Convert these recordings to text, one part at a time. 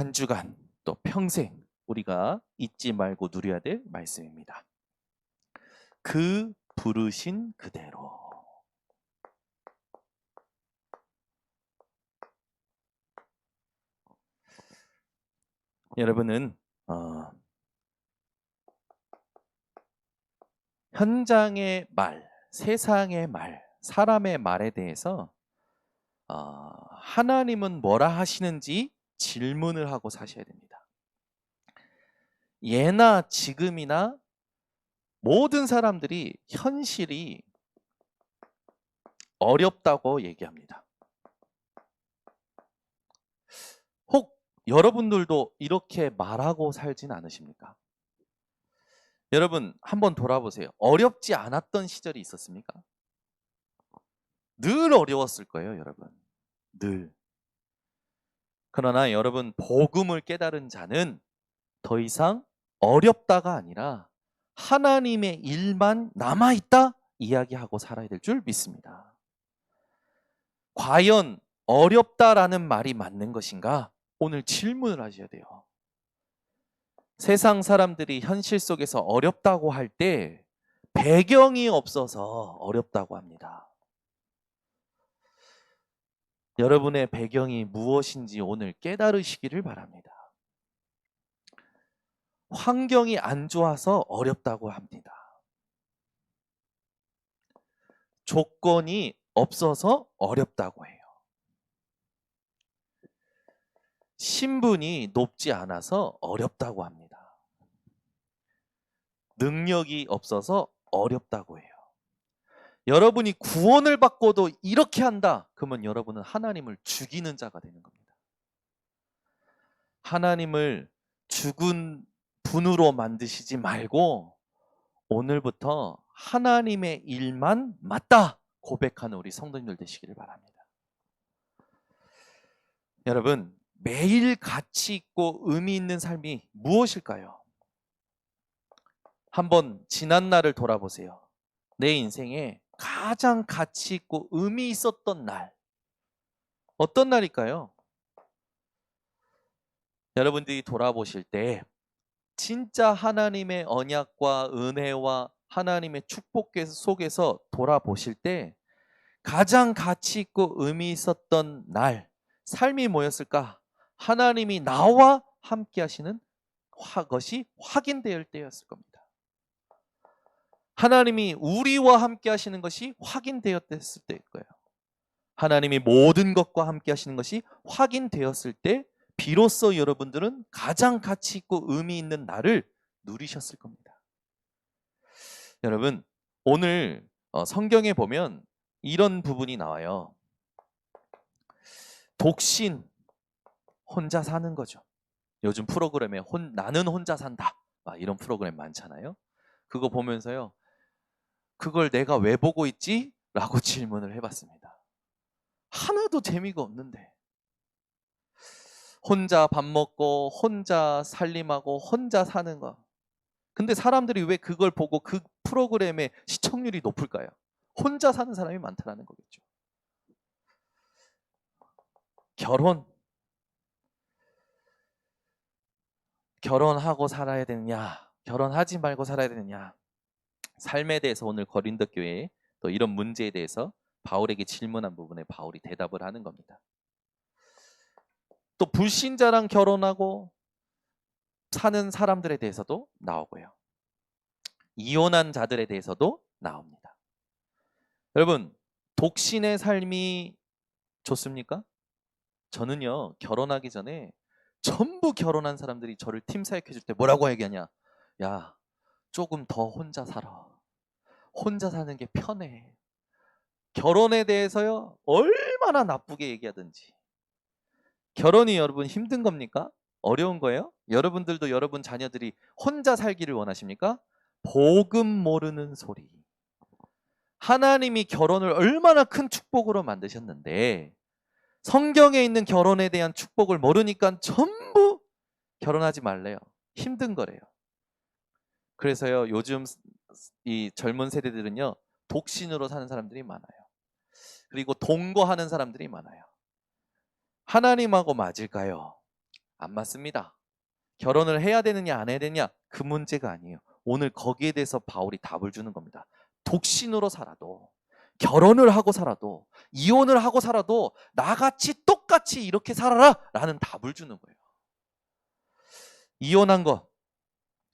한 주간 또 평생 우리가 잊지 말고 누려야 될 말씀입니다. 그 부르신 그대로. 여러분은 현장의 말, 세상의 말, 사람의 말에 대해서 하나님은 뭐라 하시는지 질문을 하고 사셔야 됩니다. 예나 지금이나 모든 사람들이 현실이 어렵다고 얘기합니다. 혹 여러분들도 이렇게 말하고 살진 않으십니까? 여러분 한번 돌아보세요. 어렵지 않았던 시절이 있었습니까? 늘 어려웠을 거예요, 여러분. 늘. 그러나 여러분 복음을 깨달은 자는 더 이상 어렵다가 아니라 하나님의 일만 남아있다 이야기하고 살아야 될 줄 믿습니다. 과연 어렵다라는 말이 맞는 것인가? 오늘 질문을 하셔야 돼요. 세상 사람들이 현실 속에서 어렵다고 할 때 배경이 없어서 어렵다고 합니다. 여러분의 배경이 무엇인지 오늘 깨달으시기를 바랍니다. 환경이 안 좋아서 어렵다고 합니다. 조건이 없어서 어렵다고 해요. 신분이 높지 않아서 어렵다고 합니다. 능력이 없어서 어렵다고 해요. 여러분이 구원을 받고도 이렇게 한다. 그러면 여러분은 하나님을 죽이는 자가 되는 겁니다. 하나님을 죽은 분으로 만드시지 말고 오늘부터 하나님의 일만 맞다 고백하는 우리 성도님들 되시기를 바랍니다. 여러분, 매일 가치 있고 의미 있는 삶이 무엇일까요? 한번 지난 날을 돌아보세요. 내 인생에 가장 가치 있고 의미 있었던 날, 어떤 날일까요? 여러분들이 돌아보실 때 진짜 하나님의 언약과 은혜와 하나님의 축복 속에서 돌아보실 때 가장 가치 있고 의미 있었던 날, 삶이 뭐였을까? 하나님이 나와 함께 하시는 것이 확인될 때였을 겁니다. 하나님이 우리와 함께 하시는 것이 확인되었을 때일 거예요. 하나님이 모든 것과 함께 하시는 것이 확인되었을 때 비로소 여러분들은 가장 가치 있고 의미 있는 날을 누리셨을 겁니다. 여러분, 오늘 성경에 보면 이런 부분이 나와요. 독신, 혼자 사는 거죠. 요즘 프로그램에 나는 혼자 산다 이런 프로그램 많잖아요. 그거 보면서요, 그걸 내가 왜 보고 있지? 라고 질문을 해봤습니다. 하나도 재미가 없는데 혼자 밥 먹고 혼자 살림하고 혼자 사는 거. 근데 사람들이 왜 그걸 보고 그 프로그램의 시청률이 높을까요? 혼자 사는 사람이 많다라는 거겠죠. 결혼하고 살아야 되느냐, 결혼하지 말고 살아야 되느냐, 삶에 대해서 오늘 거린도 교회에 또 이런 문제에 대해서 바울에게 질문한 부분에 바울이 대답을 하는 겁니다. 또 불신자랑 결혼하고 사는 사람들에 대해서도 나오고요. 이혼한 자들에 대해서도 나옵니다. 여러분, 독신의 삶이 좋습니까? 저는요, 결혼하기 전에 전부 결혼한 사람들이 저를 팀 사역해 줄 때 뭐라고 얘기하냐? 야, 조금 더 혼자 살아. 혼자 사는 게 편해. 결혼에 대해서요, 얼마나 나쁘게 얘기하든지. 결혼이 여러분 힘든 겁니까? 어려운 거예요? 여러분들도 여러분 자녀들이 혼자 살기를 원하십니까? 복음 모르는 소리. 하나님이 결혼을 얼마나 큰 축복으로 만드셨는데 성경에 있는 결혼에 대한 축복을 모르니까 전부 결혼하지 말래요. 힘든 거래요. 그래서요, 요즘 이 젊은 세대들은요, 독신으로 사는 사람들이 많아요. 그리고 동거하는 사람들이 많아요. 하나님하고 맞을까요? 안 맞습니다. 결혼을 해야 되느냐 안 해야 되느냐 그 문제가 아니에요. 오늘 거기에 대해서 바울이 답을 주는 겁니다. 독신으로 살아도, 결혼을 하고 살아도, 이혼을 하고 살아도 나같이 똑같이 이렇게 살아라 라는 답을 주는 거예요. 이혼한 거,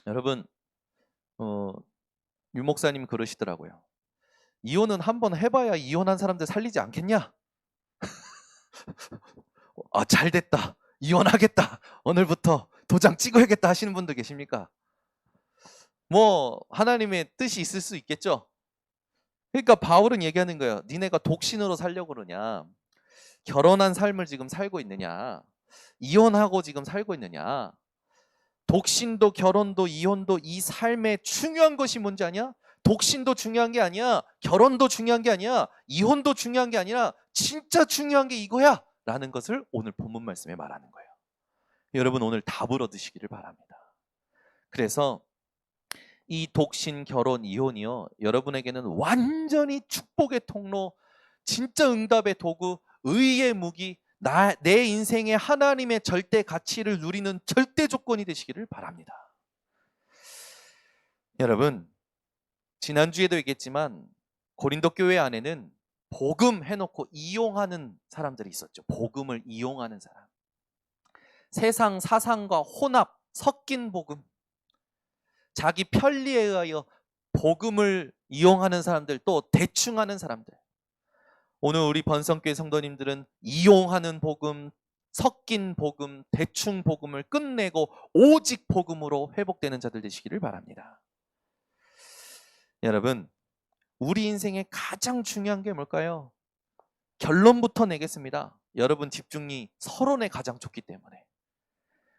여러분 유 목사님 그러시더라고요. 이혼은 한번 해봐야 이혼한 사람들 살리지 않겠냐? 아, 잘 됐다. 이혼하겠다. 오늘부터 도장 찍어야겠다 하시는 분들 계십니까? 뭐 하나님의 뜻이 있을 수 있겠죠. 그러니까 바울은 얘기하는 거예요. 니네가 독신으로 살려고 그러냐? 결혼한 삶을 지금 살고 있느냐? 이혼하고 지금 살고 있느냐? 독신도 결혼도 이혼도 이 삶의 중요한 것이 뭔지 아냐? 독신도 중요한 게 아니야. 결혼도 중요한 게 아니야. 이혼도 중요한 게 아니라 진짜 중요한 게 이거야 라는 것을 오늘 본문 말씀에 말하는 거예요. 여러분 오늘 답을 얻으시기를 바랍니다. 그래서 이 독신, 결혼, 이혼이요 여러분에게는 완전히 축복의 통로, 진짜 응답의 도구, 의의 무기, 내 인생의 하나님의 절대 가치를 누리는 절대 조건이 되시기를 바랍니다. 여러분 지난주에도 얘기했지만 고린도 교회 안에는 복음 해놓고 이용하는 사람들이 있었죠. 복음을 이용하는 사람, 세상 사상과 혼합 섞인 복음, 자기 편리에 의하여 복음을 이용하는 사람들, 또 대충 하는 사람들. 오늘 우리 번성교회 성도님들은 이용하는 복음, 섞인 복음, 대충 복음을 끝내고 오직 복음으로 회복되는 자들 되시기를 바랍니다. 여러분 우리 인생에 가장 중요한 게 뭘까요? 결론부터 내겠습니다. 여러분 집중이 서론에 가장 좋기 때문에.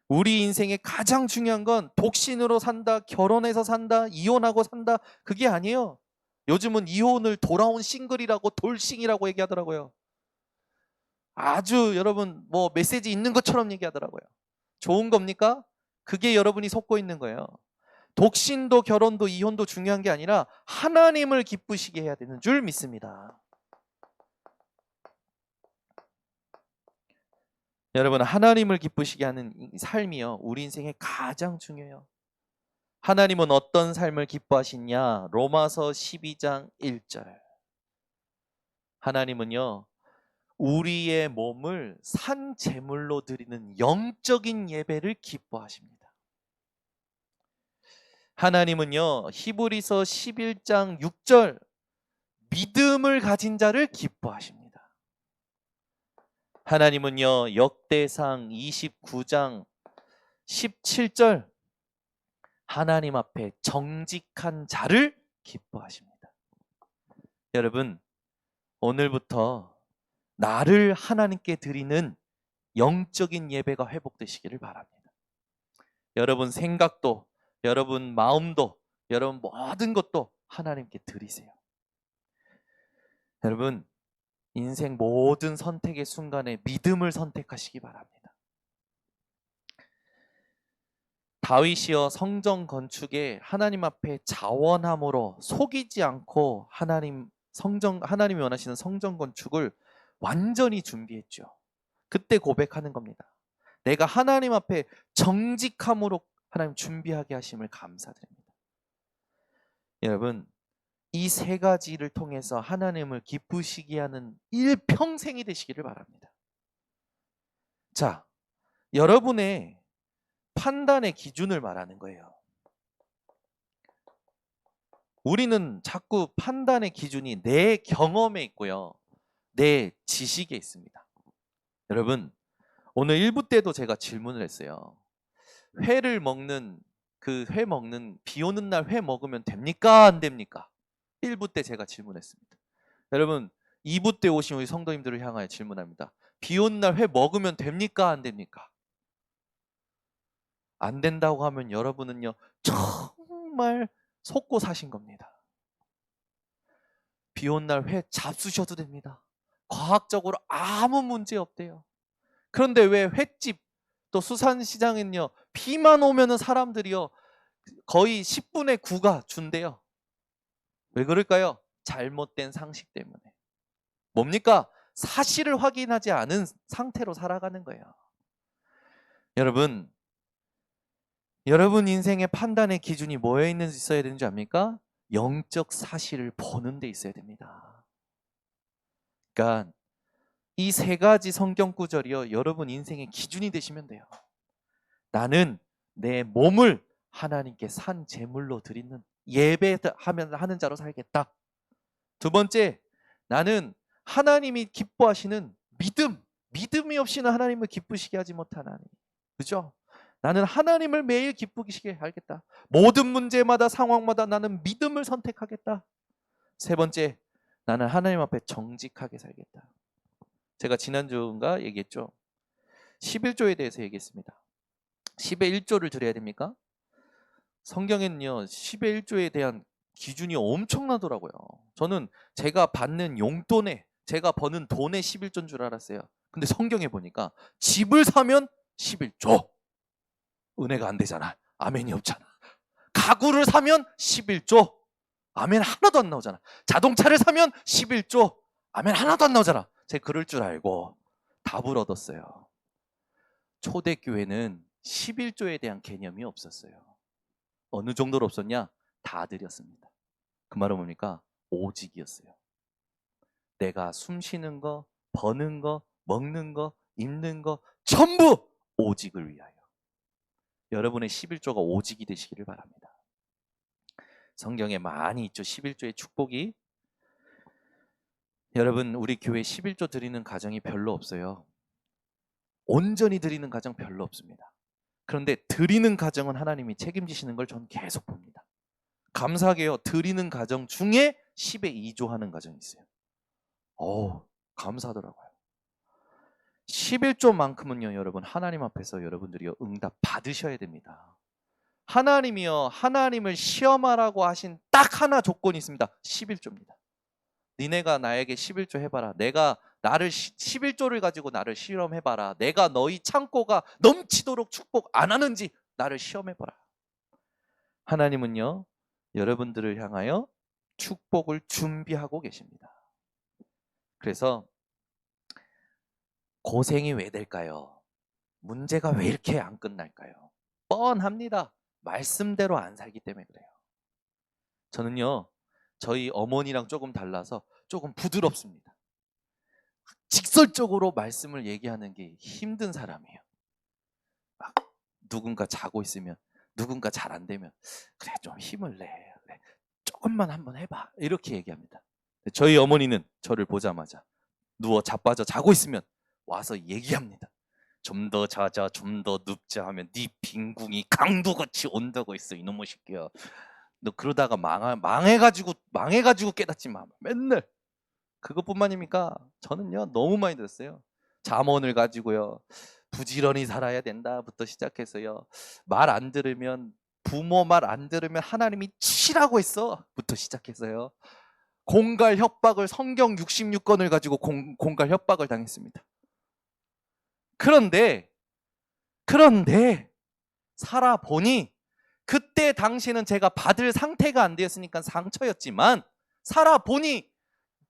우리 인생에 가장 중요한 건 독신으로 산다, 결혼해서 산다, 이혼하고 산다 그게 아니에요. 요즘은 이혼을 돌아온 싱글이라고 돌싱이라고 얘기하더라고요. 아주 여러분 뭐 메시지 있는 것처럼 얘기하더라고요. 좋은 겁니까? 그게 여러분이 속고 있는 거예요. 독신도 결혼도 이혼도 중요한 게 아니라 하나님을 기쁘시게 해야 되는 줄 믿습니다. 여러분 하나님을 기쁘시게 하는 삶이요 우리 인생에 가장 중요해요. 하나님은 어떤 삶을 기뻐하시냐? 로마서 12장 1절. 하나님은요 우리의 몸을 산 제물로 드리는 영적인 예배를 기뻐하십니다. 하나님은요 히브리서 11장 6절 믿음을 가진 자를 기뻐하십니다. 하나님은요 역대상 29장 17절 하나님 앞에 정직한 자를 기뻐하십니다. 여러분 오늘부터 나를 하나님께 드리는 영적인 예배가 회복되시기를 바랍니다. 여러분 생각도, 여러분 마음도, 여러분 모든 것도 하나님께 드리세요. 여러분 인생 모든 선택의 순간에 믿음을 선택하시기 바랍니다. 다윗이여 성전 건축에 하나님 앞에 자원함으로 속이지 않고 하나님이 원하시는 성전 건축을 완전히 준비했죠. 그때 고백하는 겁니다. 내가 하나님 앞에 정직함으로 하나님 준비하게 하심을 감사드립니다. 여러분 이 세 가지를 통해서 하나님을 기쁘시게 하는 일평생이 되시기를 바랍니다. 자, 여러분의 판단의 기준을 말하는 거예요. 우리는 자꾸 판단의 기준이 내 경험에 있고요. 내 지식에 있습니다. 여러분, 오늘 1부 때도 제가 질문을 했어요. 회를 먹는 회 먹는 비 오는 날 회 먹으면 됩니까? 안 됩니까? 1부 때 제가 질문했습니다. 여러분 2부 때 오신 우리 성도님들을 향하여 질문합니다. 비 오는 날 회 먹으면 됩니까? 안 됩니까? 안 된다고 하면 여러분은요 정말 속고 사신 겁니다. 비 오는 날 회 잡수셔도 됩니다. 과학적으로 아무 문제 없대요. 그런데 왜 횟집 또 수산시장은요 비만 오면은 사람들이요 거의 10분의 9가 준대요. 왜 그럴까요? 잘못된 상식 때문에. 뭡니까? 사실을 확인하지 않은 상태로 살아가는 거예요. 여러분 인생의 판단의 기준이 뭐에 있어야 되는지 압니까? 영적 사실을 보는 데 있어야 됩니다. 그러니까 이 세 가지 성경 구절이요, 여러분 인생의 기준이 되시면 돼요. 나는 내 몸을 하나님께 산 제물로 드리는 예배하는 자로 살겠다. 두 번째, 나는 하나님이 기뻐하시는 믿음이 없이는 하나님을 기쁘시게 하지 못하나니. 그죠? 나는 하나님을 매일 기쁘시게 하겠다. 모든 문제마다 상황마다 나는 믿음을 선택하겠다. 세 번째, 나는 하나님 앞에 정직하게 살겠다. 제가 지난주인가 얘기했죠. 11조에 대해서 얘기했습니다. 10의 1조를 드려야 됩니까? 성경에는요 10의 1조에 대한 기준이 엄청나더라고요. 저는 제가 받는 용돈에, 제가 버는 돈의 11조인 줄 알았어요. 근데 성경에 보니까 집을 사면 11조. 은혜가 안 되잖아. 아멘이 없잖아. 가구를 사면 11조. 아멘 하나도 안 나오잖아. 자동차를 사면 11조. 아멘 하나도 안 나오잖아. 제가 그럴 줄 알고 답을 얻었어요. 초대교회는 11조에 대한 개념이 없었어요. 어느 정도로 없었냐? 다 드렸습니다. 그 말은 뭡니까? 오직이었어요. 내가 숨 쉬는 거, 버는 거, 먹는 거, 입는 거 전부 오직을 위하여. 여러분의 11조가 오직이 되시기를 바랍니다. 성경에 많이 있죠. 11조의 축복이. 여러분 우리 교회 11조 드리는 가정이 별로 없어요. 온전히 드리는 가정 별로 없습니다. 그런데 드리는 가정은 하나님이 책임지시는 걸 전 계속 봅니다. 감사하게요. 드리는 가정 중에 10의 2조 하는 가정이 있어요. 감사하더라고요. 11조만큼은요 여러분 하나님 앞에서 여러분들이요 응답 받으셔야 됩니다. 하나님이요 하나님을 시험하라고 하신 딱 하나 조건이 있습니다. 11조입니다. 니네가 나에게 11조 해봐라. 내가 나를 11조를 가지고 나를 실험해봐라. 내가 너희 창고가 넘치도록 축복 안 하는지 나를 시험해봐라. 하나님은요 여러분들을 향하여 축복을 준비하고 계십니다. 그래서 고생이 왜 될까요? 문제가 왜 이렇게 안 끝날까요? 뻔합니다. 말씀대로 안 살기 때문에 그래요. 저는요 저희 어머니랑 조금 달라서 조금 부드럽습니다. 직설적으로 말씀을 얘기하는 게 힘든 사람이에요. 막 누군가 자고 있으면, 누군가 잘 안 되면 그래 좀 힘을 내, 그래 조금만 한번 해봐 이렇게 얘기합니다. 저희 어머니는 저를 보자마자 누워 자빠져 자고 있으면 와서 얘기합니다. 좀 더 자자, 좀 더 눕자 하면 네 빈궁이 강도같이 온다고 했어 이놈의 새끼야. 너 그러다가 망해가지고 깨닫지 마. 맨날 그것뿐만입니까? 저는요 너무 많이 들었어요. 잠언을 가지고요 부지런히 살아야 된다부터 시작해서요 말 안 들으면, 부모 말 안 들으면 하나님이 치라고 했어부터 시작해서요 공갈 협박을, 성경 66권을 가지고 공갈 협박을 당했습니다. 그런데 살아보니, 그때 당시에는 제가 받을 상태가 안 되었으니까 상처였지만 살아보니,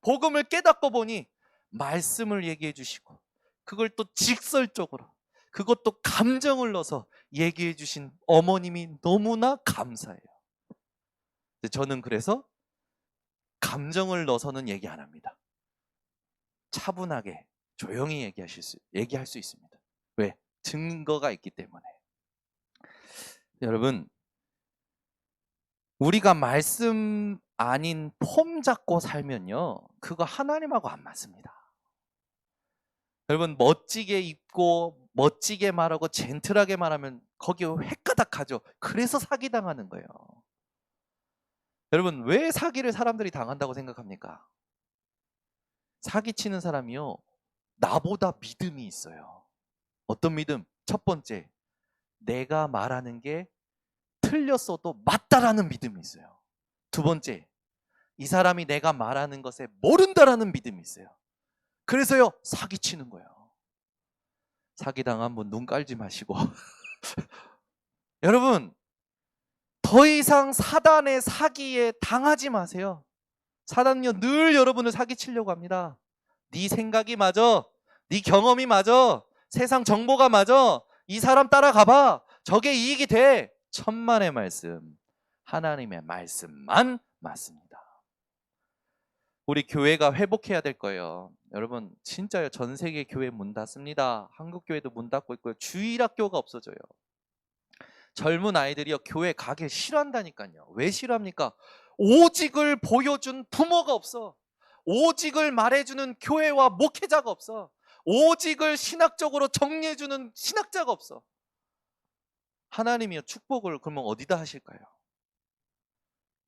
복음을 깨닫고 보니 말씀을 얘기해 주시고 그걸 또 직설적으로, 그것도 감정을 넣어서 얘기해 주신 어머님이 너무나 감사해요. 저는 그래서 감정을 넣어서는 얘기 안 합니다. 차분하게 조용히 얘기할 수 있습니다. 왜? 증거가 있기 때문에. 여러분 우리가 말씀 아닌 폼 잡고 살면요 그거 하나님하고 안 맞습니다. 여러분 멋지게 입고 멋지게 말하고 젠틀하게 말하면 거기에 획가닥하죠. 그래서 사기당하는 거예요. 여러분 왜 사기를 사람들이 당한다고 생각합니까? 사기치는 사람이요 나보다 믿음이 있어요. 어떤 믿음? 첫 번째, 내가 말하는 게 틀렸어도 맞다라는 믿음이 있어요. 두 번째, 이 사람이 내가 말하는 것에 모른다라는 믿음이 있어요. 그래서요 사기치는 거예요. 사기당한 분 눈 깔지 마시고 여러분 더 이상 사단의 사기에 당하지 마세요. 사단은요 늘 여러분을 사기치려고 합니다. 네 생각이 맞아, 네 경험이 맞아, 세상 정보가 맞아, 이 사람 따라가봐. 저게 이익이 돼. 천만의 말씀, 하나님의 말씀만 맞습니다. 우리 교회가 회복해야 될 거예요. 여러분 진짜요. 전 세계 교회 문 닫습니다. 한국 교회도 문 닫고 있고요. 주일학교가 없어져요. 젊은 아이들이요 교회 가길 싫어한다니까요. 왜 싫어합니까? 오직을 보여준 부모가 없어. 오직을 말해주는 교회와 목회자가 없어. 오직을 신학적으로 정리해주는 신학자가 없어. 하나님이요 축복을 그러면 어디다 하실까요?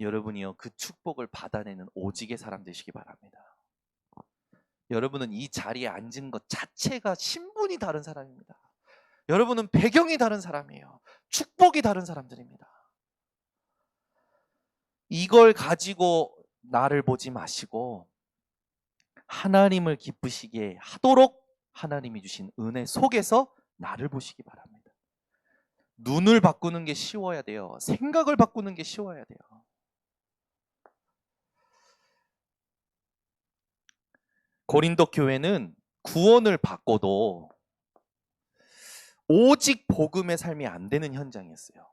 여러분이요 그 축복을 받아내는 오직의 사람 되시기 바랍니다. 여러분은 이 자리에 앉은 것 자체가 신분이 다른 사람입니다. 여러분은 배경이 다른 사람이에요. 축복이 다른 사람들입니다. 이걸 가지고 나를 보지 마시고 하나님을 기쁘시게 하도록 하나님이 주신 은혜 속에서 나를 보시기 바랍니다. 눈을 바꾸는 게 쉬워야 돼요. 생각을 바꾸는 게 쉬워야 돼요. 고린도 교회는 구원을 받고도 오직 복음의 삶이 안 되는 현장이었어요.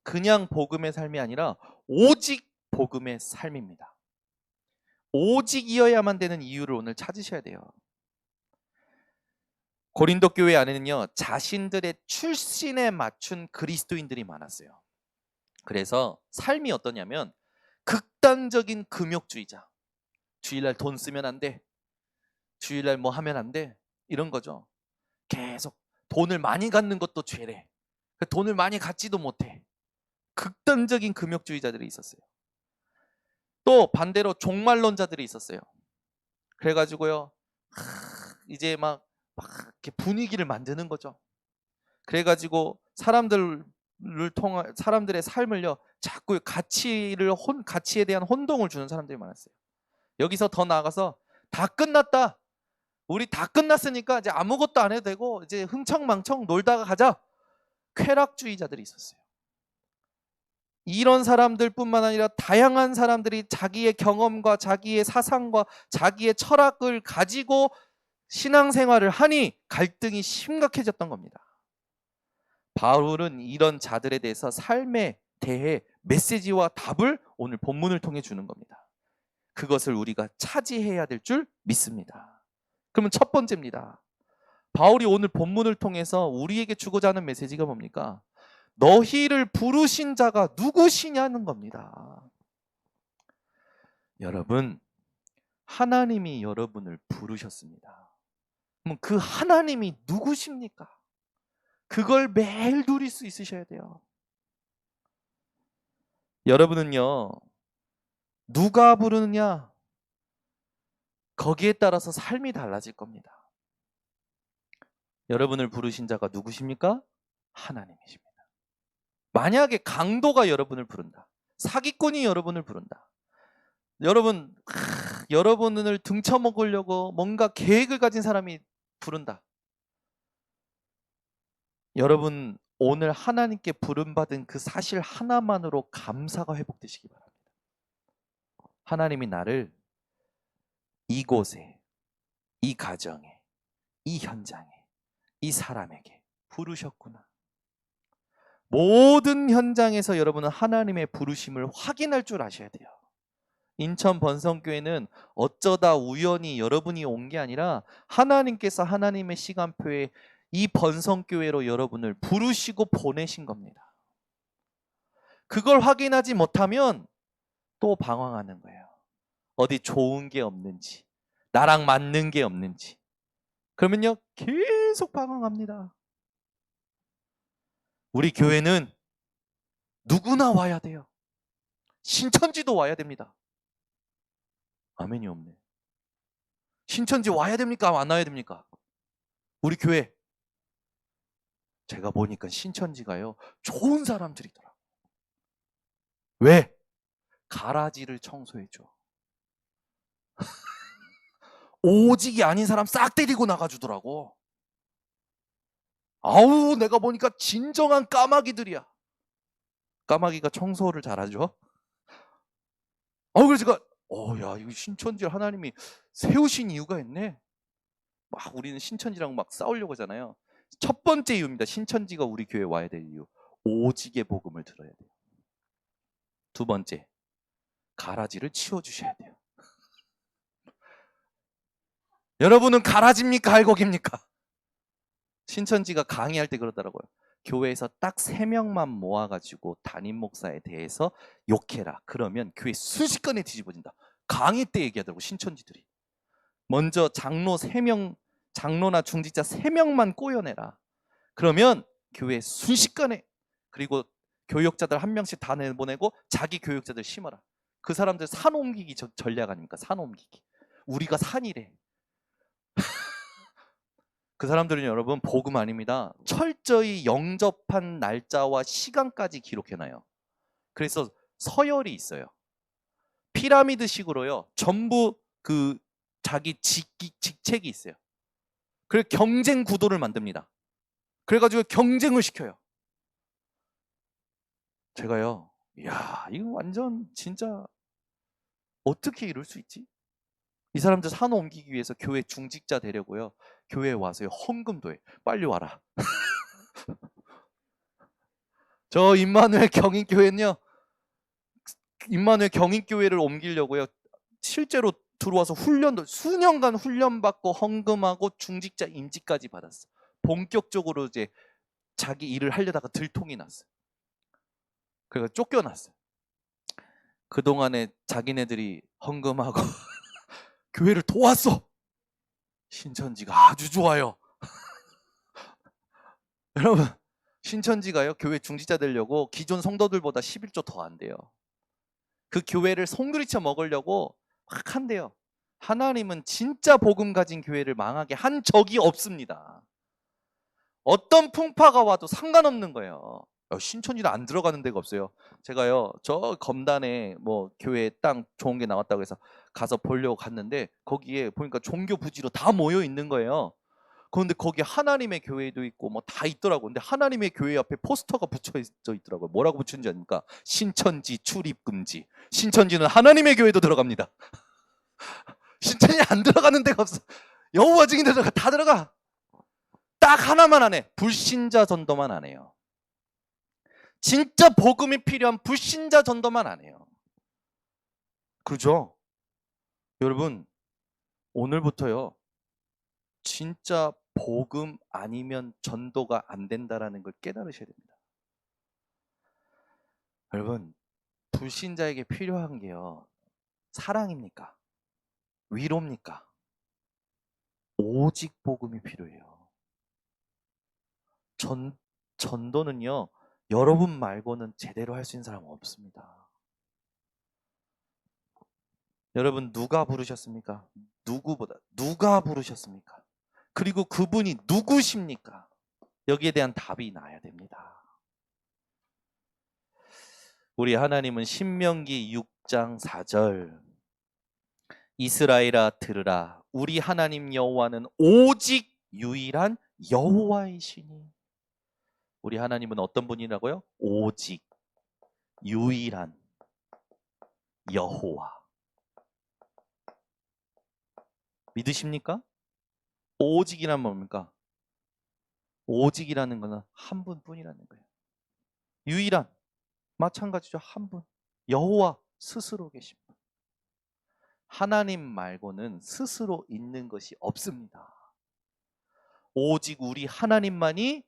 그냥 복음의 삶이 아니라 오직 복음의 삶입니다. 오직이어야만 되는 이유를 오늘 찾으셔야 돼요. 고린도 교회 안에는요 자신들의 출신에 맞춘 그리스도인들이 많았어요. 그래서 삶이 어떠냐면 극단적인 금욕주의자. 주일날 돈 쓰면 안 돼. 주일날 뭐 하면 안 돼. 이런 거죠. 계속 돈을 많이 갖는 것도 죄래. 돈을 많이 갖지도 못해. 극단적인 금욕주의자들이 있었어요. 또 반대로 종말론자들이 있었어요. 그래가지고요 이제 막 이렇게 분위기를 만드는 거죠. 그래가지고 사람들의 삶을요 자꾸 가치에 대한 혼동을 주는 사람들이 많았어요. 여기서 더 나아가서 다 끝났다. 우리 다 끝났으니까 이제 아무것도 안 해도 되고 이제 흥청망청 놀다가 가자. 쾌락주의자들이 있었어요. 이런 사람들뿐만 아니라 다양한 사람들이 자기의 경험과 자기의 사상과 자기의 철학을 가지고 신앙생활을 하니 갈등이 심각해졌던 겁니다. 바울은 이런 자들에 대해서 삶에 대해 메시지와 답을 오늘 본문을 통해 주는 겁니다. 그것을 우리가 차지해야 될 줄 믿습니다. 그러면 첫 번째입니다. 바울이 오늘 본문을 통해서 우리에게 주고자 하는 메시지가 뭡니까? 너희를 부르신 자가 누구시냐는 겁니다. 여러분, 하나님이 여러분을 부르셨습니다. 그럼 그 하나님이 누구십니까? 그걸 매일 누릴 수 있으셔야 돼요. 여러분은요, 누가 부르느냐? 거기에 따라서 삶이 달라질 겁니다. 여러분을 부르신 자가 누구십니까? 하나님이십니다. 만약에 강도가 여러분을 부른다. 사기꾼이 여러분을 부른다. 여러분을 등쳐먹으려고 뭔가 계획을 가진 사람이 부른다. 여러분 오늘 하나님께 부름받은 그 사실 하나만으로 감사가 회복되시기 바랍니다. 하나님이 나를 이곳에, 이 가정에, 이 현장에, 이 사람에게 부르셨구나. 모든 현장에서 여러분은 하나님의 부르심을 확인할 줄 아셔야 돼요. 인천 번성교회는 어쩌다 우연히 여러분이 온 게 아니라 하나님께서 하나님의 시간표에 이 번성교회로 여러분을 부르시고 보내신 겁니다. 그걸 확인하지 못하면 또 방황하는 거예요. 어디 좋은 게 없는지, 나랑 맞는 게 없는지. 그러면요 계속 방황합니다. 우리 교회는 누구나 와야 돼요. 신천지도 와야 됩니다. 아멘이 없네. 신천지 와야 됩니까? 안 와야 됩니까? 우리 교회 제가 보니까 신천지가요 좋은 사람들이더라. 왜? 가라지를 청소해줘. 오직이 아닌 사람 싹 데리고 나가주더라고. 아우 내가 보니까 진정한 까마귀들이야. 까마귀가 청소를 잘하죠. 그래서 제가 야 이거 신천지 하나님이 세우신 이유가 있네. 막 우리는 신천지랑 막 싸우려고 하잖아요. 첫 번째 이유입니다. 신천지가 우리 교회에 와야 될 이유. 오직의 복음을 들어야 돼요. 두 번째, 가라지를 치워주셔야 돼요. 여러분은 가라지입니까? 알곡입니까? 신천지가 강의할 때 그러더라고요. 교회에서 딱 3명만 모아가지고 담임 목사에 대해서 욕해라. 그러면 교회 순식간에 뒤집어진다. 강의 때 얘기하더라고, 신천지들이. 먼저 장로 3명, 장로나 중직자 3명만 꼬여내라. 그러면 교회 순식간에, 그리고 교역자들 1명씩 다 내보내고 자기 교역자들 심어라. 그 사람들 산 옮기기 전략 아닙니까? 산 옮기기. 우리가 산이래. 그 사람들은 여러분 복음 아닙니다. 철저히 영접한 날짜와 시간까지 기록해놔요. 그래서 서열이 있어요. 피라미드식으로요. 전부 그 자기 직책이 있어요. 그래서 경쟁 구도를 만듭니다. 그래가지고 경쟁을 시켜요. 제가요, 이야, 이거 완전 진짜 어떻게 이럴 수 있지? 이 사람들 산업 옮기기 위해서 교회 중직자 되려고요. 교회에 와서요, 헌금도 해. 빨리 와라. 저 임마누엘 경인교회는요, 임마누엘 경인교회를 옮기려고요. 실제로 들어와서 훈련도 수년간 훈련받고 헌금하고 중직자 임직까지 받았어. 본격적으로 이제 자기 일을 하려다가 들통이 났어. 그래서 쫓겨났어요. 그동안에 자기네들이 헌금하고 교회를 도왔어. 신천지가 아주 좋아요. 여러분, 신천지가요, 교회 중직자 되려고 기존 성도들보다 11조 더 한대요. 그 교회를 송두리쳐 먹으려고 막 한대요. 하나님은 진짜 복음 가진 교회를 망하게 한 적이 없습니다. 어떤 풍파가 와도 상관없는 거예요. 신천지는 안 들어가는 데가 없어요. 제가요, 저 검단에 뭐 교회 땅 좋은 게 나왔다고 해서 가서 보려고 갔는데 거기에 보니까 종교 부지로 다 모여 있는 거예요. 그런데 거기 하나님의 교회도 있고 뭐 다 있더라고요. 근데 하나님의 교회 앞에 포스터가 붙여 있더라고요. 뭐라고 붙였는지 아닙니까? 신천지 출입 금지. 신천지는 하나님의 교회도 들어갑니다. 신천지 안 들어가는 데가 없어. 여호와 증인 들어가, 다 들어가. 딱 하나만 안 해. 불신자 전도만 안 해요. 진짜 복음이 필요한 불신자 전도만 안 해요. 그렇죠? 여러분, 오늘부터요, 진짜 복음 아니면 전도가 안 된다라는 걸 깨달으셔야 됩니다. 여러분, 불신자에게 필요한 게요, 사랑입니까? 위로입니까? 오직 복음이 필요해요. 전도는요, 여러분 말고는 제대로 할 수 있는 사람은 없습니다. 여러분, 누가 부르셨습니까? 누가 부르셨습니까? 그리고 그분이 누구십니까? 여기에 대한 답이 나야 됩니다. 우리 하나님은 신명기 6장 4절, 이스라엘아 들으라, 우리 하나님 여호와는 오직 유일한 여호와이시니. 우리 하나님은 어떤 분이라고요? 오직 유일한 여호와. 믿으십니까? 오직이란 뭡니까? 오직이라는 것은 한 분뿐이라는 거예요. 유일한, 마찬가지죠. 한 분. 여호와 스스로 계신 분. 하나님 말고는 스스로 있는 것이 없습니다. 오직 우리 하나님만이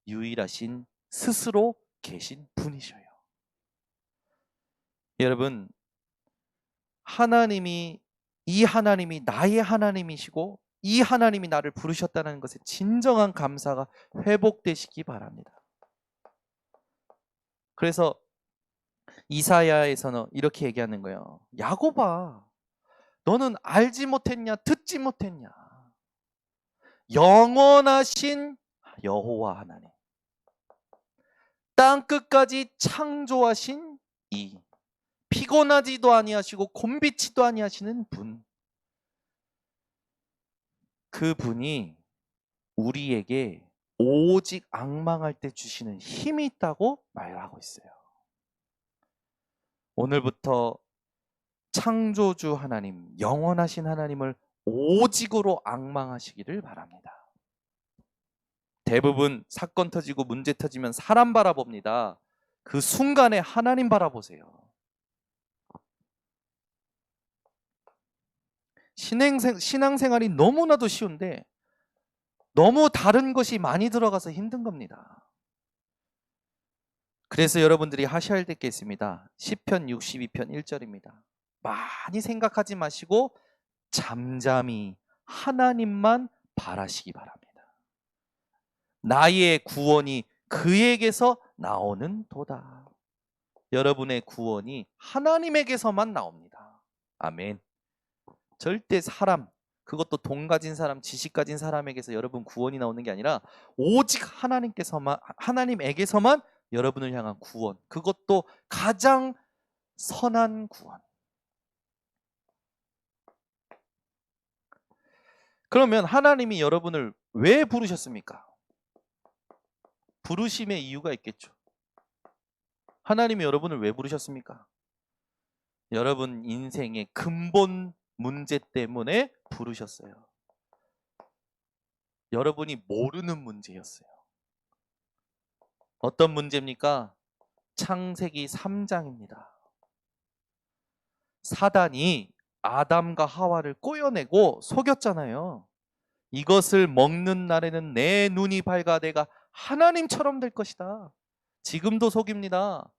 유일하신 스스로 계신 분이셔요. 여러분, 이 하나님이 나의 하나님이시고 이 하나님이 나를 부르셨다는 것에 진정한 감사가 회복되시기 바랍니다. 그래서 이사야에서는 이렇게 얘기하는 거예요. 야곱아, 너는 알지 못했냐? 듣지 못했냐? 영원하신 여호와 하나님, 땅 끝까지 창조하신 이 피곤하지도 아니하시고 곤비치도 아니하시는 분, 그 분이 우리에게 오직 앙망할 때 주시는 힘이 있다고 말하고 있어요. 오늘부터 창조주 하나님, 영원하신 하나님을 오직으로 앙망하시기를 바랍니다. 대부분 사건 터지고 문제 터지면 사람 바라봅니다. 그 순간에 하나님 바라보세요. 신앙생활이 너무나도 쉬운데 너무 다른 것이 많이 들어가서 힘든 겁니다. 그래서 여러분들이 하셔야 될 게 있습니다. 시편 62편 1절입니다. 많이 생각하지 마시고 잠잠히 하나님만 바라시기 바랍니다. 나의 구원이 그에게서 나오는 도다. 여러분의 구원이 하나님에게서만 나옵니다. 아멘. 절대 사람, 그것도 돈 가진 사람, 지식 가진 사람에게서 여러분 구원이 나오는 게 아니라 오직 하나님에게서만 여러분을 향한 구원, 그것도 가장 선한 구원. 그러면 하나님이 여러분을 왜 부르셨습니까? 부르심의 이유가 있겠죠. 하나님이 여러분을 왜 부르셨습니까? 여러분 인생의 근본 문제 때문에 부르셨어요. 여러분이 모르는 문제였어요. 어떤 문제입니까? 창세기 3장입니다. 사단이 아담과 하와를 꼬여내고 속였잖아요. 이것을 먹는 날에는 내 눈이 밝아 내가 하나님처럼 될 것이다. 지금도 속입니다.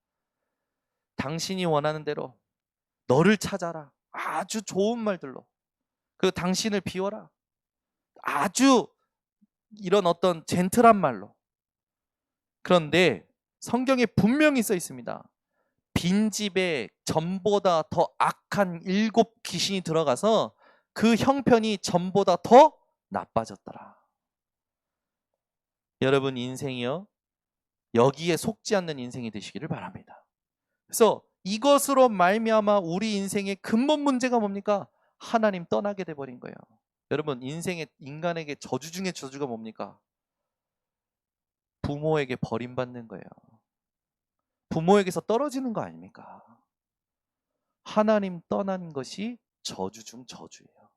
당신이 원하는 대로 너를 찾아라. 아주 좋은 말들로. 그 당신을 비워라. 아주 이런 어떤 젠틀한 말로. 그런데 성경에 분명히 써 있습니다. 빈집에 전보다 더 악한 7 귀신이 들어가서 그 형편이 전보다 더 나빠졌더라. 여러분 인생이요, 여기에 속지 않는 인생이 되시기를 바랍니다. 그래서 이것으로 말미암아 우리 인생의 근본 문제가 뭡니까? 하나님 떠나게 돼버린 거예요. 여러분 인생의 인간에게 저주 중에 저주가 뭡니까? 부모에게 버림받는 거예요. 부모에게서 떨어지는 거 아닙니까? 하나님 떠난 것이 저주 중 저주예요.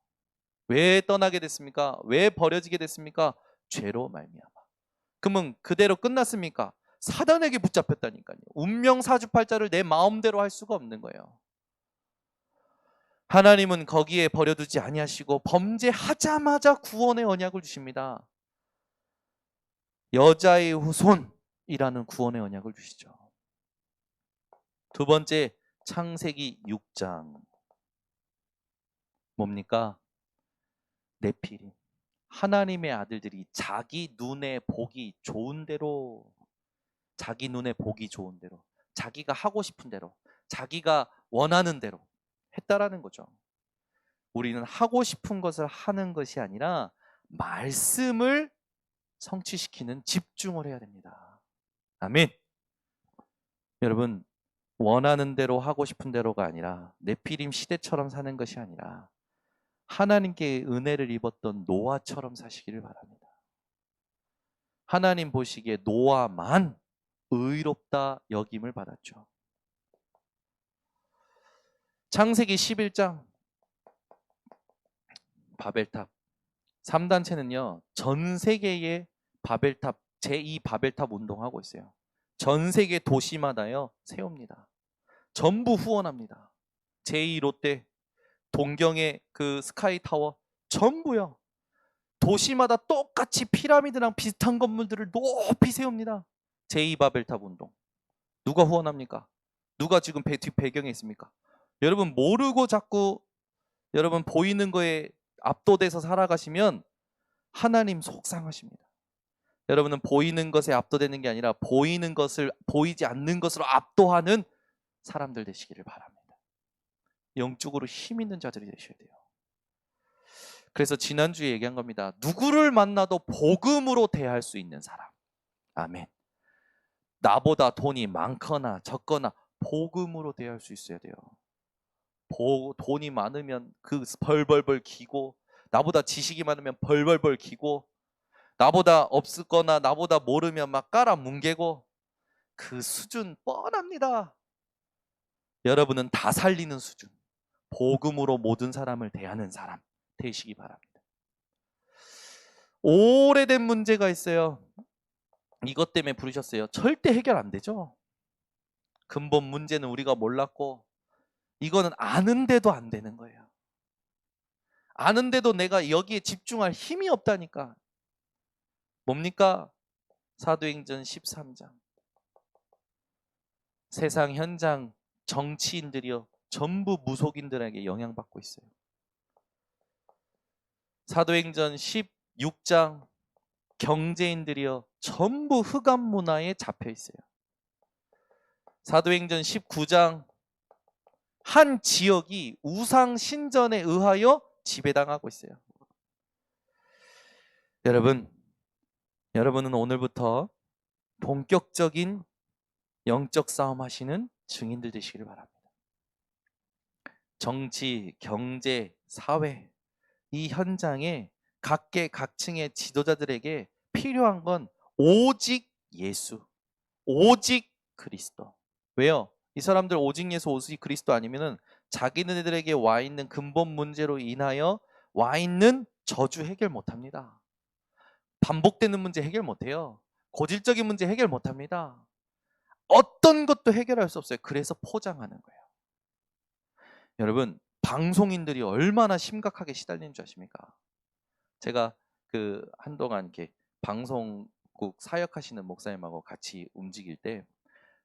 왜 떠나게 됐습니까? 왜 버려지게 됐습니까? 죄로 말미암아. 그러면 그대로 끝났습니까? 사단에게 붙잡혔다니까요. 운명 사주팔자를 내 마음대로 할 수가 없는 거예요. 하나님은 거기에 버려두지 아니하시고 범죄하자마자 구원의 언약을 주십니다. 여자의 후손이라는 구원의 언약을 주시죠. 두 번째, 창세기 6장. 뭡니까? 네피림. 하나님의 아들들이 자기 눈에 보기 좋은 대로, 자기 눈에 보기 좋은 대로, 자기가 하고 싶은 대로, 자기가 원하는 대로 했다라는 거죠. 우리는 하고 싶은 것을 하는 것이 아니라 말씀을 성취시키는 집중을 해야 됩니다. 아멘. 여러분 원하는 대로 하고 싶은 대로가 아니라 네피림 시대처럼 사는 것이 아니라 하나님께 은혜를 입었던 노아처럼 사시기를 바랍니다. 하나님 보시기에 노아만 의롭다 여김을 받았죠. 창세기 11장 바벨탑 3단체는요 전 세계의 바벨탑 제2 바벨탑 운동하고 있어요. 전 세계 도시마다요 세웁니다. 전부 후원합니다. 제2 롯데, 동경의 그 스카이타워 전부요. 도시마다 똑같이 피라미드랑 비슷한 건물들을 높이 세웁니다. 제2 바벨탑 운동. 누가 후원합니까? 누가 지금 뒷 배경에 있습니까? 여러분 모르고 자꾸 여러분 보이는 거에 압도돼서 살아가시면 하나님 속상하십니다. 여러분은 보이는 것에 압도되는 게 아니라 보이는 것을 보이지 않는 것으로 압도하는 사람들 되시기를 바랍니다. 영적으로 힘 있는 자들이 되셔야 돼요. 그래서 지난주에 얘기한 겁니다. 누구를 만나도 복음으로 대할 수 있는 사람. 아멘. 나보다 돈이 많거나 적거나 복음으로 대할 수 있어야 돼요. 돈이 많으면 그 벌벌벌 기고, 나보다 지식이 많으면 벌벌벌 기고, 나보다 없거나 나보다 모르면 막 깔아 뭉개고, 그 수준 뻔합니다. 여러분은 다 살리는 수준, 복음으로 모든 사람을 대하는 사람, 되시기 바랍니다. 오래된 문제가 있어요. 이것 때문에 부르셨어요. 절대 해결 안 되죠. 근본 문제는 우리가 몰랐고 이거는 아는데도 안 되는 거예요. 아는데도 내가 여기에 집중할 힘이 없다니까. 뭡니까? 사도행전 13장. 세상 현장 정치인들이요 전부 무속인들에게 영향받고 있어요. 사도행전 16장 경제인들이요 전부 흑암 문화에 잡혀 있어요. 사도행전 19장 한 지역이 우상 신전에 의하여 지배당하고 있어요. 여러분은 오늘부터 본격적인 영적 싸움 하시는 증인들 되시기를 바랍니다. 정치, 경제, 사회 이 현장에 각계각층의 지도자들에게 필요한 건 오직 예수, 오직 그리스도. 왜요? 이 사람들 오직 예수, 오직 그리스도 아니면은 자기네들에게 와 있는 근본 문제로 인하여 와 있는 저주 해결 못합니다. 반복되는 문제 해결 못해요. 고질적인 문제 해결 못합니다. 어떤 것도 해결할 수 없어요. 그래서 포장하는 거예요. 여러분, 방송인들이 얼마나 심각하게 시달리는 줄 아십니까? 제가 한동안 이렇게 방송국 사역하시는 목사님하고 같이 움직일 때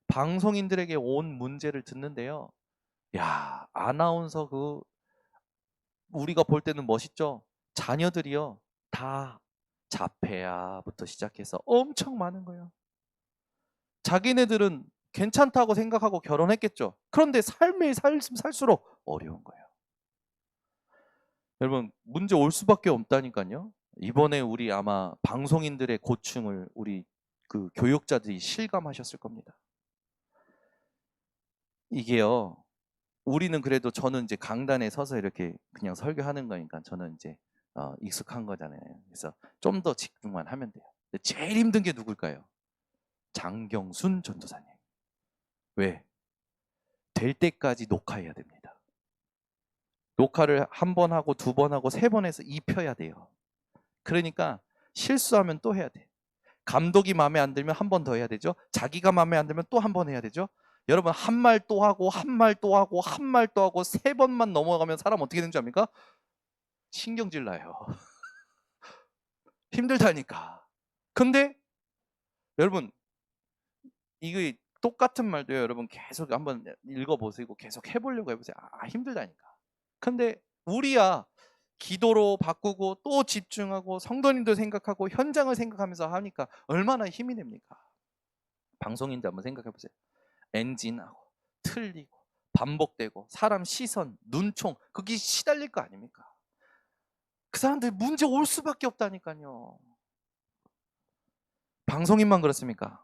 방송인들에게 온 문제를 듣는데요. 야, 아나운서 우리가 볼 때는 멋있죠? 자녀들이요. 다 자폐아부터 시작해서 엄청 많은 거예요. 자기네들은 괜찮다고 생각하고 결혼했겠죠. 그런데 삶이 살수록 어려운 거예요. 여러분, 문제 올 수밖에 없다니까요. 이번에 우리 아마 방송인들의 고충을 우리 교육자들이 실감하셨을 겁니다. 이게요. 우리는 그래도 저는 이제 강단에 서서 이렇게 그냥 설교하는 거니까 저는 이제 익숙한 거잖아요. 그래서 좀 더 집중만 하면 돼요. 근데 제일 힘든 게 누굴까요? 장경순 전도사님. 왜? 될 때까지 녹화해야 됩니다. 녹화를 한 번 하고 두 번 하고 세 번 해서 입혀야 돼요. 그러니까 실수하면 또 해야 돼. 감독이 마음에 안 들면 한 번 더 해야 되죠. 자기가 마음에 안 들면 또 한 번 해야 되죠. 여러분 한 말 또 하고 한 말 또 하고 한 말 또 하고 세 번만 넘어가면 사람 어떻게 되는 줄 압니까? 신경질 나요. 힘들다니까. 근데 여러분 이게 똑같은 말도요. 여러분 계속 한번 읽어보시고 계속 해보려고 해보세요. 힘들다니까. 근데 우리야 기도로 바꾸고 또 집중하고 성도님도 생각하고 현장을 생각하면서 하니까 얼마나 힘이 됩니까? 방송인들 한번 생각해 보세요. 엔진하고 틀리고 반복되고 사람 시선, 눈총 그게 시달릴 거 아닙니까? 그 사람들 문제 올 수밖에 없다니까요. 방송인만 그렇습니까?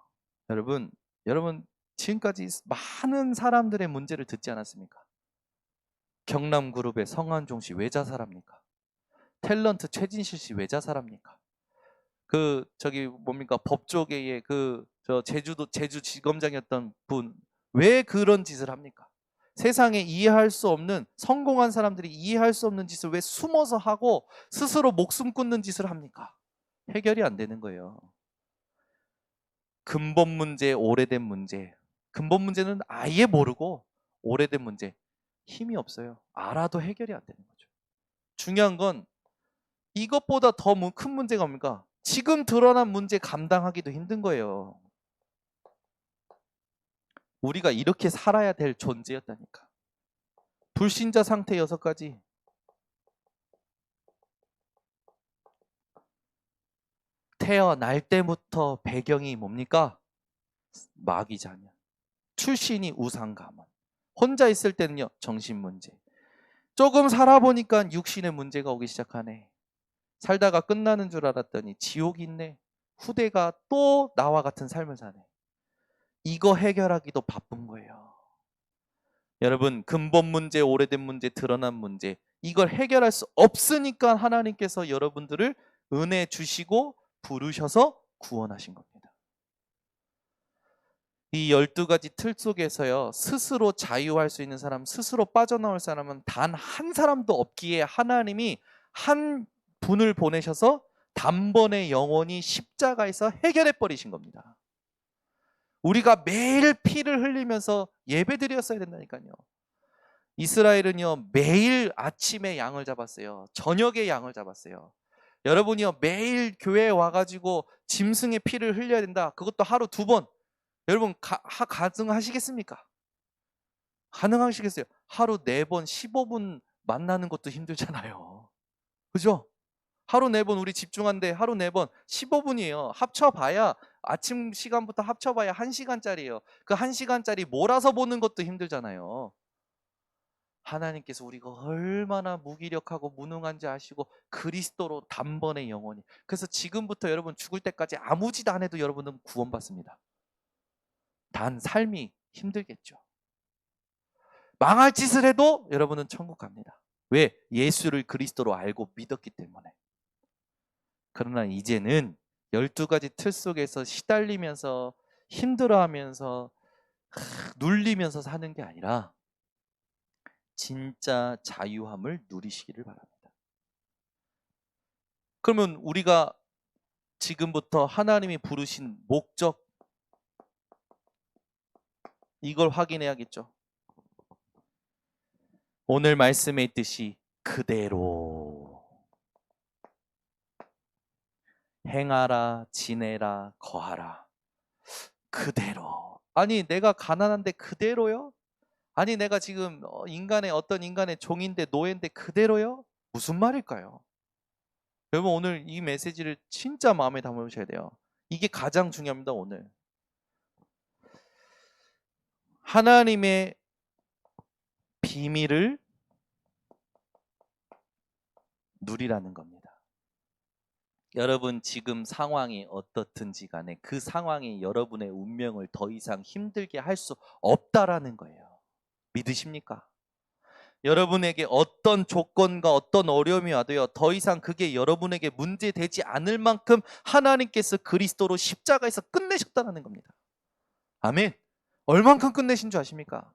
여러분 지금까지 많은 사람들의 문제를 듣지 않았습니까? 경남그룹의 성한종 씨 왜 자살합니까? 탤런트 최진실 씨 왜 자살합니까? 법조계의 제주지검장이었던 분 왜 그런 짓을 합니까? 세상에 이해할 수 없는 성공한 사람들이 이해할 수 없는 짓을 왜 숨어서 하고 스스로 목숨 끊는 짓을 합니까? 해결이 안 되는 거예요. 근본 문제, 오래된 문제. 근본 문제는 아예 모르고 오래된 문제. 힘이 없어요. 알아도 해결이 안 되는 거죠. 중요한 건 이것보다 더 큰 문제가 뭡니까? 지금 드러난 문제 감당하기도 힘든 거예요. 우리가 이렇게 살아야 될 존재였다니까. 불신자 상태 6가지. 태어날 때부터 배경이 뭡니까? 마귀 자녀. 출신이 우상 가문. 혼자 있을 때는요, 정신 문제. 조금 살아보니까 육신의 문제가 오기 시작하네. 살다가 끝나는 줄 알았더니 지옥이 있네. 후대가 또 나와 같은 삶을 사네. 이거 해결하기도 바쁜 거예요. 여러분, 근본 문제, 오래된 문제, 드러난 문제 이걸 해결할 수 없으니까 하나님께서 여러분들을 은혜 주시고 부르셔서 구원하신 겁니다. 이 12가지 틀 속에서요, 스스로 자유할 수 있는 사람, 스스로 빠져나올 사람은 단 한 사람도 없기에 하나님이 한 분을 보내셔서 단번에 영원히 십자가에서 해결해 버리신 겁니다. 우리가 매일 피를 흘리면서 예배드렸어야 된다니까요. 이스라엘은요, 매일 아침에 양을 잡았어요. 저녁에 양을 잡았어요. 여러분이요, 매일 교회에 와가지고 짐승의 피를 흘려야 된다. 그것도 하루 2번. 여러분 가능하시겠습니까? 가능하시겠어요? 하루 4번 15분 만나는 것도 힘들잖아요. 그죠? 하루 4번 우리 집중한데 하루 4번 15분이에요. 합쳐봐야 아침 시간부터 합쳐봐야 1시간짜리예요. 그 1시간짜리 몰아서 보는 것도 힘들잖아요. 하나님께서 우리가 얼마나 무기력하고 무능한지 아시고 그리스도로 단번에 영원히. 그래서 지금부터 여러분 죽을 때까지 아무 짓 안 해도 여러분은 구원받습니다. 단 삶이 힘들겠죠. 망할 짓을 해도 여러분은 천국 갑니다. 왜? 예수를 그리스도로 알고 믿었기 때문에. 그러나 이제는 12가지 틀 속에서 시달리면서 힘들어하면서 눌리면서 사는 게 아니라 진짜 자유함을 누리시기를 바랍니다. 그러면 우리가 지금부터 하나님이 부르신 목적, 이걸 확인해야겠죠. 오늘 말씀에 있듯이 그대로 행하라, 지내라, 거하라. 그대로. 아니 내가 가난한데 그대로요? 아니 내가 지금 어떤 인간의 종인데 노예인데 그대로요? 무슨 말일까요? 여러분 오늘 이 메시지를 진짜 마음에 담으셔야 돼요. 이게 가장 중요합니다. 오늘 하나님의 비밀을 누리라는 겁니다. 여러분 지금 상황이 어떻든지 간에 그 상황이 여러분의 운명을 더 이상 힘들게 할 수 없다라는 거예요. 믿으십니까? 여러분에게 어떤 조건과 어떤 어려움이 와도요, 더 이상 그게 여러분에게 문제되지 않을 만큼 하나님께서 그리스도로 십자가에서 끝내셨다는 겁니다. 아멘. 얼만큼 끝내신 줄 아십니까?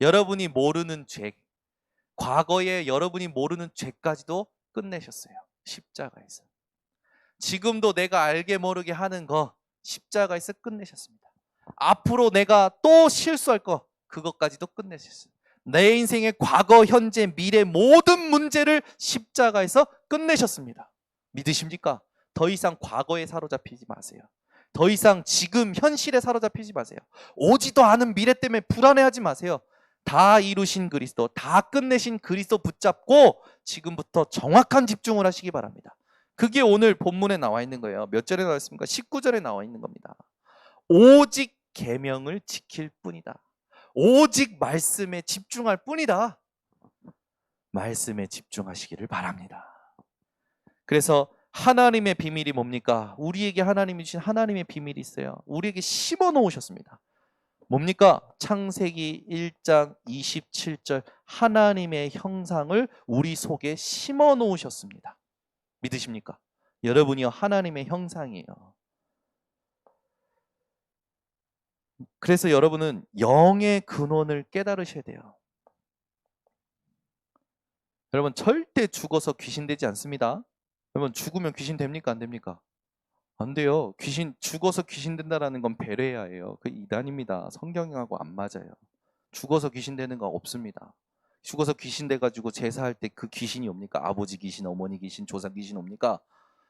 여러분이 모르는 죄, 과거에 여러분이 모르는 죄까지도 끝내셨어요. 십자가에서. 지금도 내가 알게 모르게 하는 거 십자가에서 끝내셨습니다. 앞으로 내가 또 실수할 거 그것까지도 끝내셨어요. 내 인생의 과거, 현재, 미래 모든 문제를 십자가에서 끝내셨습니다. 믿으십니까? 더 이상 과거에 사로잡히지 마세요. 더 이상 지금 현실에 사로잡히지 마세요. 오지도 않은 미래 때문에 불안해하지 마세요. 다 이루신 그리스도, 다 끝내신 그리스도 붙잡고 지금부터 정확한 집중을 하시기 바랍니다. 그게 오늘 본문에 나와 있는 거예요. 몇 절에 나와 있습니까? 19절에 나와 있는 겁니다. 오직 계명을 지킬 뿐이다. 오직 말씀에 집중할 뿐이다. 말씀에 집중하시기를 바랍니다. 그래서 하나님의 비밀이 뭡니까? 우리에게 하나님이 주신 하나님의 비밀이 있어요. 우리에게 심어 놓으셨습니다. 뭡니까? 창세기 1장 27절 하나님의 형상을 우리 속에 심어 놓으셨습니다. 믿으십니까? 여러분이요 하나님의 형상이에요. 그래서 여러분은 영의 근원을 깨달으셔야 돼요. 여러분 절대 죽어서 귀신 되지 않습니다. 여러분 죽으면 귀신 됩니까? 안 됩니까? 안 돼요. 귀신 죽어서 귀신 된다라는 건 베레야예요. 그 이단입니다. 성경하고 안 맞아요. 죽어서 귀신 되는 거 없습니다. 죽어서 귀신 돼가지고 제사할 때 그 귀신이 옵니까? 아버지 귀신, 어머니 귀신, 조상 귀신 옵니까?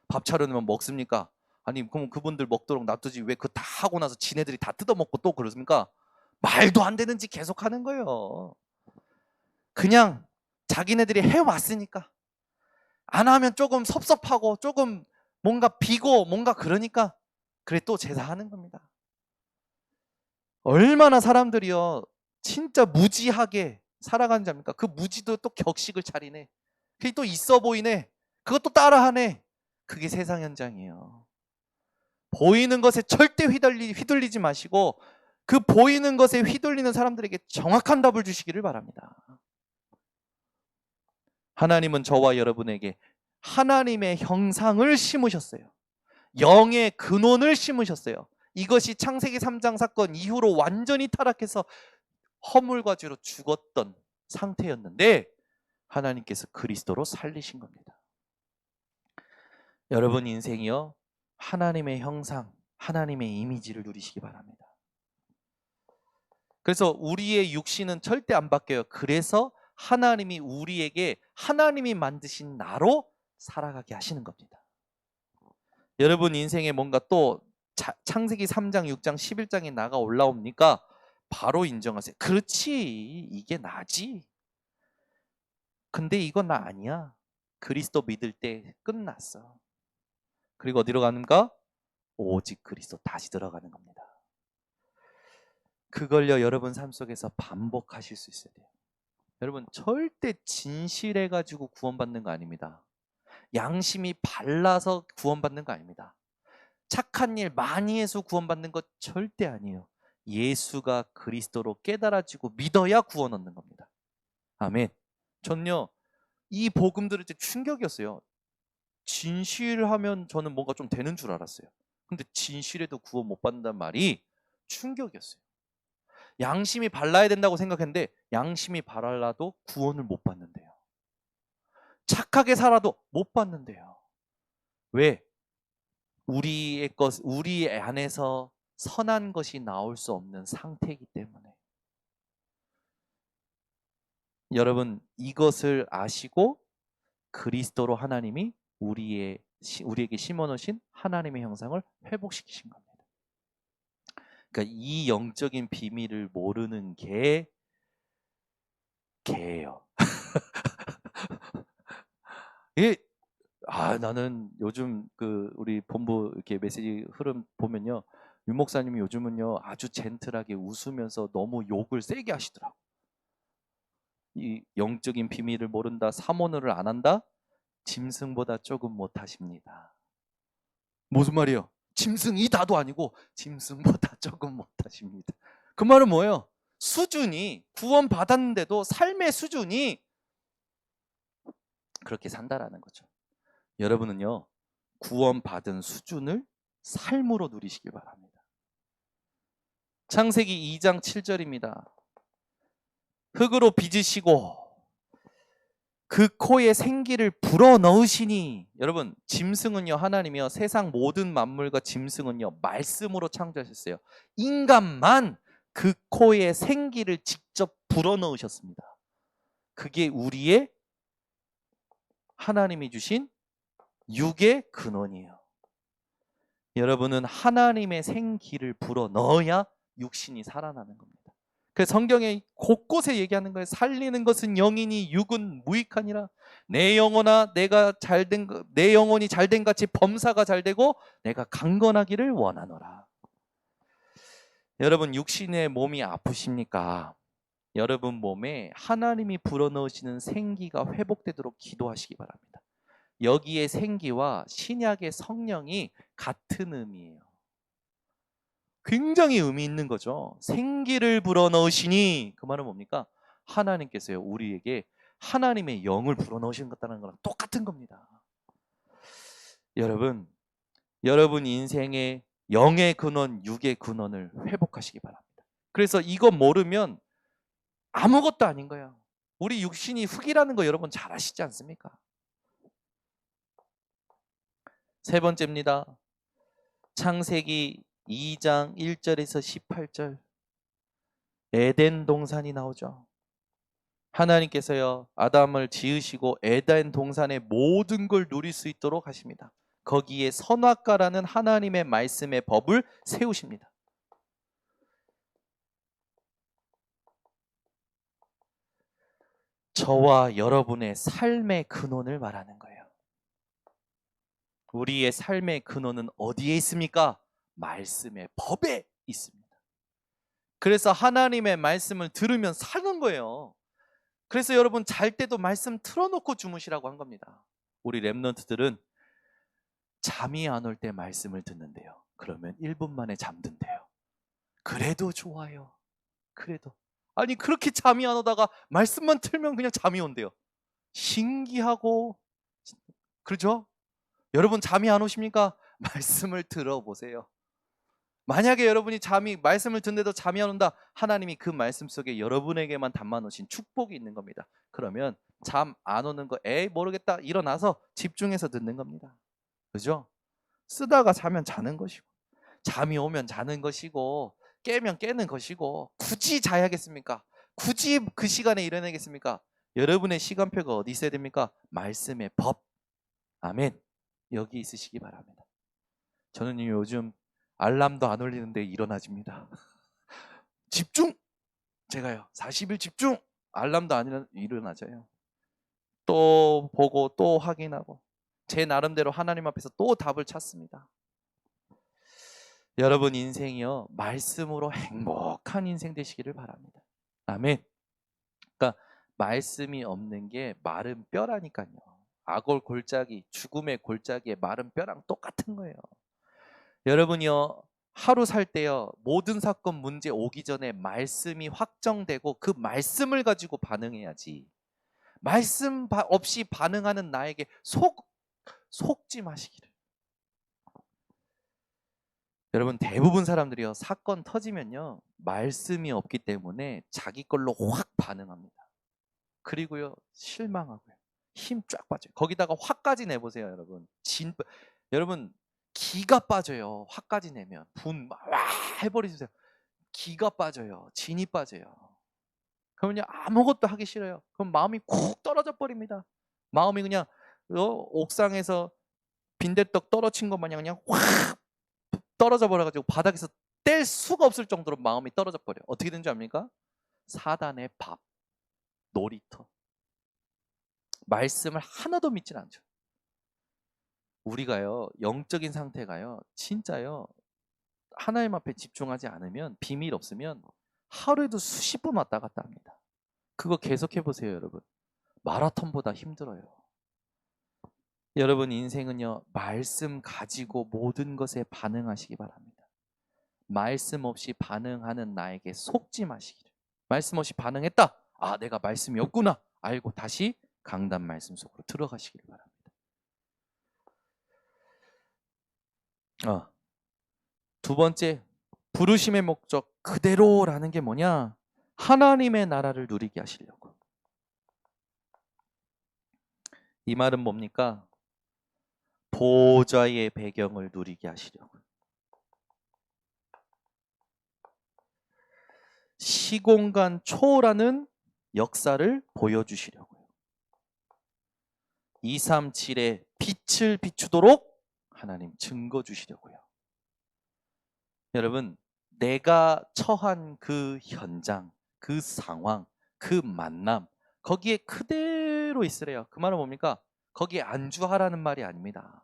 밥 차려놓으면 먹습니까? 아니 그럼 그분들 먹도록 놔두지 왜 그 다 하고 나서 지네들이 다 뜯어먹고 또 그러십니까? 말도 안 되는 짓 계속 하는 거예요. 그냥 자기네들이 해왔으니까 안 하면 조금 섭섭하고 조금 뭔가 비고 뭔가 그러니까 그래 또 제사하는 겁니다. 얼마나 사람들이요 진짜 무지하게 살아가는 자입니까? 그 무지도 또 격식을 차리네. 그게 또 있어 보이네. 그것도 따라하네. 그게 세상 현장이에요. 보이는 것에 절대 휘둘리지 마시고 그 보이는 것에 휘둘리는 사람들에게 정확한 답을 주시기를 바랍니다. 하나님은 저와 여러분에게 하나님의 형상을 심으셨어요. 영의 근원을 심으셨어요. 이것이 창세기 3장 사건 이후로 완전히 타락해서 허물과 죄로 죽었던 상태였는데 하나님께서 그리스도로 살리신 겁니다. 여러분 인생이요, 하나님의 형상, 하나님의 이미지를 누리시기 바랍니다. 그래서 우리의 육신은 절대 안 바뀌어요. 그래서 하나님이 우리에게 하나님이 만드신 나로 살아가게 하시는 겁니다. 여러분 인생에 뭔가 또 창세기 3장, 6장, 11장에 나가 올라옵니까? 바로 인정하세요. 그렇지, 이게 나지. 근데 이건 나 아니야. 그리스도 믿을 때 끝났어. 그리고 어디로 가는가? 오직 그리스도 다시 들어가는 겁니다. 그걸요, 여러분 삶 속에서 반복하실 수 있어야 돼요. 여러분 절대 진실해가지고 구원받는 거 아닙니다. 양심이 발라서 구원받는 거 아닙니다. 착한 일 많이 해서 구원받는 거 절대 아니에요. 예수가 그리스도로 깨달아지고 믿어야 구원 얻는 겁니다. 아멘. 전요, 이 복음 들을 때 충격이었어요. 진실하면 저는 뭔가 좀 되는 줄 알았어요. 근데 진실해도 구원 못 받는다는 말이 충격이었어요. 양심이 발라야 된다고 생각했는데 양심이 발라도 구원을 못 받는데요. 착하게 살아도 못 받는데요. 왜? 우리 안에서 선한 것이 나올 수 없는 상태이기 때문에. 여러분 이것을 아시고 그리스도로 하나님이 우리에게 심어놓으신 하나님의 형상을 회복시키신 겁니다. 그러니까 이 영적인 비밀을 모르는 게 개예요. 이 나는 요즘 우리 본부 이렇게 메시지 흐름 보면요, 유 목사님이 요즘은요 아주 젠틀하게 웃으면서 너무 욕을 세게 하시더라고. 이 영적인 비밀을 모른다, 사모노를 안 한다, 짐승보다 조금 못하십니다. 무슨 말이에요? 짐승이 다도 아니고 짐승보다 조금 못하십니다. 그 말은 뭐예요? 수준이, 구원 받았는데도 삶의 수준이 그렇게 산다라는 거죠. 여러분은요 구원받은 수준을 삶으로 누리시길 바랍니다. 창세기 2장 7절입니다. 흙으로 빚으시고 그 코에 생기를 불어넣으시니. 여러분 짐승은요, 하나님이요 세상 모든 만물과 짐승은요 말씀으로 창조하셨어요. 인간만 그 코에 생기를 직접 불어넣으셨습니다. 그게 우리의 하나님이 주신 육의 근원이에요. 여러분은 하나님의 생기를 불어넣어야 육신이 살아나는 겁니다. 그래서 성경에 곳곳에 얘기하는 거예요. 살리는 것은 영이니 육은 무익하니라. 내 영혼아, 내 영혼이 잘된 같이 범사가 잘되고 내가 강건하기를 원하노라. 여러분 육신의 몸이 아프십니까? 여러분 몸에 하나님이 불어넣으시는 생기가 회복되도록 기도하시기 바랍니다. 여기에 생기와 신약의 성령이 같은 의미예요. 굉장히 의미 있는 거죠. 생기를 불어넣으시니, 그 말은 뭡니까? 하나님께서요 우리에게 하나님의 영을 불어넣으신 것다는 거랑 똑같은 겁니다. 여러분 인생의 영의 근원, 육의 근원을 회복하시기 바랍니다. 그래서 이거 모르면 아무것도 아닌 거예요. 우리 육신이 흙이라는 거 여러분 잘 아시지 않습니까? 세 번째입니다. 창세기 2장 1절에서 18절, 에덴 동산이 나오죠. 하나님께서요 아담을 지으시고 에덴 동산의 모든 걸 누릴 수 있도록 하십니다. 거기에 선악과라는 하나님의 말씀의 법을 세우십니다. 저와 여러분의 삶의 근원을 말하는 거예요. 우리의 삶의 근원은 어디에 있습니까? 말씀의 법에 있습니다. 그래서 하나님의 말씀을 들으면 사는 거예요. 그래서 여러분 잘 때도 말씀 틀어놓고 주무시라고 한 겁니다. 우리 랩런트들은 잠이 안 올 때 말씀을 듣는데요. 그러면 1분 만에 잠든대요. 그래도 좋아요. 그래도. 아니 그렇게 잠이 안 오다가 말씀만 틀면 그냥 잠이 온대요. 신기하고, 그렇죠? 여러분 잠이 안 오십니까? 말씀을 들어보세요. 만약에 여러분이 말씀을 듣는데도 잠이 안 온다, 하나님이 그 말씀 속에 여러분에게만 담아 놓으신 축복이 있는 겁니다. 그러면 잠 안 오는 거 모르겠다 일어나서 집중해서 듣는 겁니다. 그죠? 쓰다가 자면 자는 것이고, 잠이 오면 자는 것이고, 깨면 깨는 것이고, 굳이 자야겠습니까? 굳이 그 시간에 일어나겠습니까? 여러분의 시간표가 어디 있어야 됩니까? 말씀의 법. 아멘. 여기 있으시기 바랍니다. 저는 요즘 알람도 안 울리는데 일어나집니다. 집중! 제가요, 40일 집중! 알람도 안 일어나져요. 또 보고 또 확인하고 제 나름대로 하나님 앞에서 또 답을 찾습니다. 여러분 인생이요, 말씀으로 행복한 인생 되시기를 바랍니다. 아멘. 그러니까 말씀이 없는 게 마른 뼈라니까요. 악골 골짜기, 죽음의 골짜기에 마른 뼈랑 똑같은 거예요. 여러분이요, 하루 살 때요, 모든 사건 문제 오기 전에 말씀이 확정되고 그 말씀을 가지고 반응해야지, 말씀 없이 반응하는 나에게 속지 마시기를. 여러분, 대부분 사람들이요, 사건 터지면요, 말씀이 없기 때문에 자기 걸로 확 반응합니다. 그리고요, 실망하고요, 힘 쫙 빠져요. 거기다가 화까지 내보세요. 여러분 기가 빠져요. 화까지 내면 와 해버리세요. 기가 빠져요. 진이 빠져요. 그러면요, 아무것도 하기 싫어요. 그럼 마음이 쿡 떨어져 버립니다. 마음이 그냥 옥상에서 빈대떡 떨어진 것 마냥 그냥 확 떨어져 버려가지고 바닥에서 뗄 수가 없을 정도로 마음이 떨어져 버려요. 어떻게 되는지 압니까? 사단의 밥, 놀이터. 말씀을 하나도 믿질 않죠. 우리가요, 영적인 상태가요, 진짜요, 하나님 앞에 집중하지 않으면, 비밀 없으면 하루에도 수십 번 왔다 갔다 합니다. 그거 계속해 보세요, 여러분. 마라톤보다 힘들어요. 여러분 인생은요, 말씀 가지고 모든 것에 반응하시기 바랍니다. 말씀 없이 반응하는 나에게 속지 마시기를. 말씀 없이 반응했다, 아, 내가 말씀이 없구나 알고 다시 강단 말씀 속으로 들어가시기를 바랍니다. 두 번째, 부르심의 목적 그대로라는 게 뭐냐? 하나님의 나라를 누리게 하시려고. 이 말은 뭡니까? 보좌의 배경을 누리게 하시려고. 시공간 초월하는 역사를 보여주시려고요. 237의 빛을 비추도록 하나님 증거 주시려고요. 여러분, 내가 처한 그 현장, 그 상황, 그 만남, 거기에 그대로 있으래요. 그 말은 뭡니까? 거기에 안주하라는 말이 아닙니다.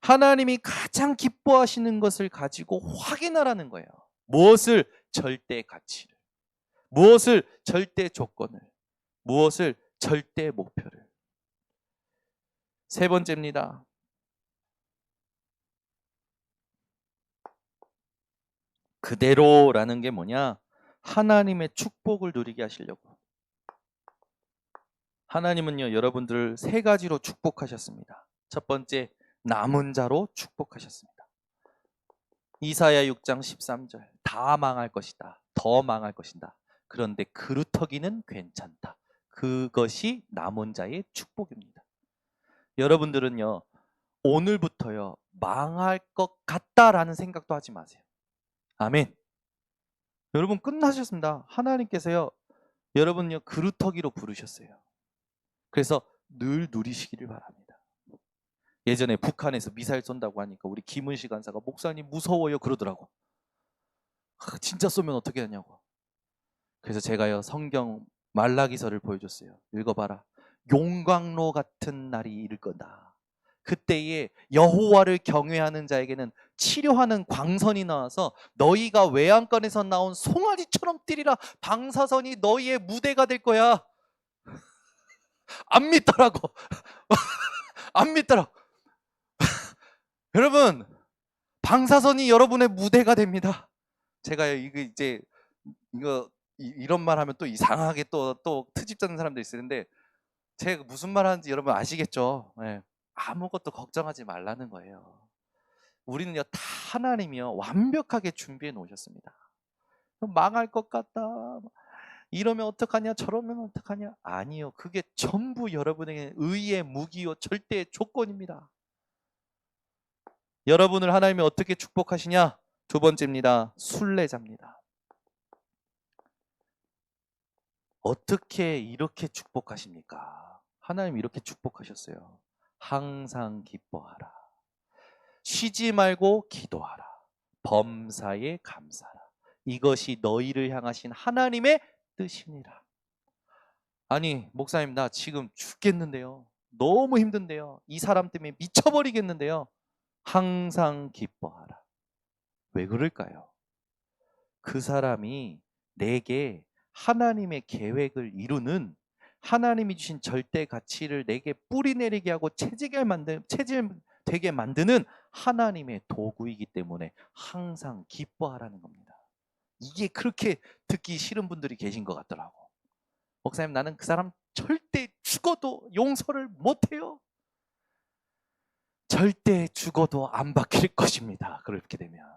하나님이 가장 기뻐하시는 것을 가지고 확인하라는 거예요. 무엇을? 절대 가치를. 무엇을? 절대 조건을. 무엇을? 절대 목표를. 세 번째입니다. 그대로라는 게 뭐냐? 하나님의 축복을 누리게 하시려고. 하나님은요, 여러분들을 세 가지로 축복하셨습니다. 첫 번째, 남은 자로 축복하셨습니다. 이사야 6장 13절. 다 망할 것이다. 더 망할 것이다. 그런데 그루터기는 괜찮다. 그것이 남은 자의 축복입니다. 여러분들은요, 오늘부터요, 망할 것 같다라는 생각도 하지 마세요. 아멘. 여러분 끝나셨습니다. 하나님께서요, 여러분요, 그루터기로 부르셨어요. 그래서 늘 누리시기를 바랍니다. 예전에 북한에서 미사일 쏜다고 하니까 우리 김은식 간사가 목사님 무서워요 그러더라고. 진짜 쏘면 어떻게 하냐고. 그래서 제가요, 성경 말라기서를 보여줬어요. 읽어봐라. 용광로 같은 날이 이를 거다. 그때에 여호와를 경외하는 자에게는 치료하는 광선이 나와서 너희가 외양간에서 나온 송아지처럼 뛰리라. 방사선이 너희의 무대가 될 거야. 안 믿더라고. 안 믿더라고. 여러분, 방사선이 여러분의 무대가 됩니다. 제가 이런 말 하면 또 이상하게 또 트집 잡는 사람도 있는데, 제가 무슨 말 하는지 여러분 아시겠죠? 네. 아무것도 걱정하지 말라는 거예요. 우리는요, 다 하나님이요, 완벽하게 준비해 놓으셨습니다. 망할 것 같다, 이러면 어떡하냐, 저러면 어떡하냐. 아니요, 그게 전부 여러분에게 의의 무기요, 절대의 조건입니다. 여러분을 하나님이 어떻게 축복하시냐? 두 번째입니다. 순례자입니다. 어떻게 이렇게 축복하십니까? 하나님 이렇게 축복하셨어요. 항상 기뻐하라. 쉬지 말고 기도하라. 범사에 감사하라. 이것이 너희를 향하신 하나님의 뜻이니라. 아니, 목사님, 나 지금 죽겠는데요. 너무 힘든데요. 이 사람 때문에 미쳐버리겠는데요. 항상 기뻐하라. 왜 그럴까요? 그 사람이 내게 하나님의 계획을 이루는, 하나님이 주신 절대 가치를 내게 뿌리내리게 하고 체질되게 만드는 하나님의 도구이기 때문에 항상 기뻐하라는 겁니다. 이게 그렇게 듣기 싫은 분들이 계신 것 같더라고. 목사님, 나는 그 사람 절대 죽어도 용서를 못해요. 절대 죽어도 안 바뀔 것입니다. 그렇게 되면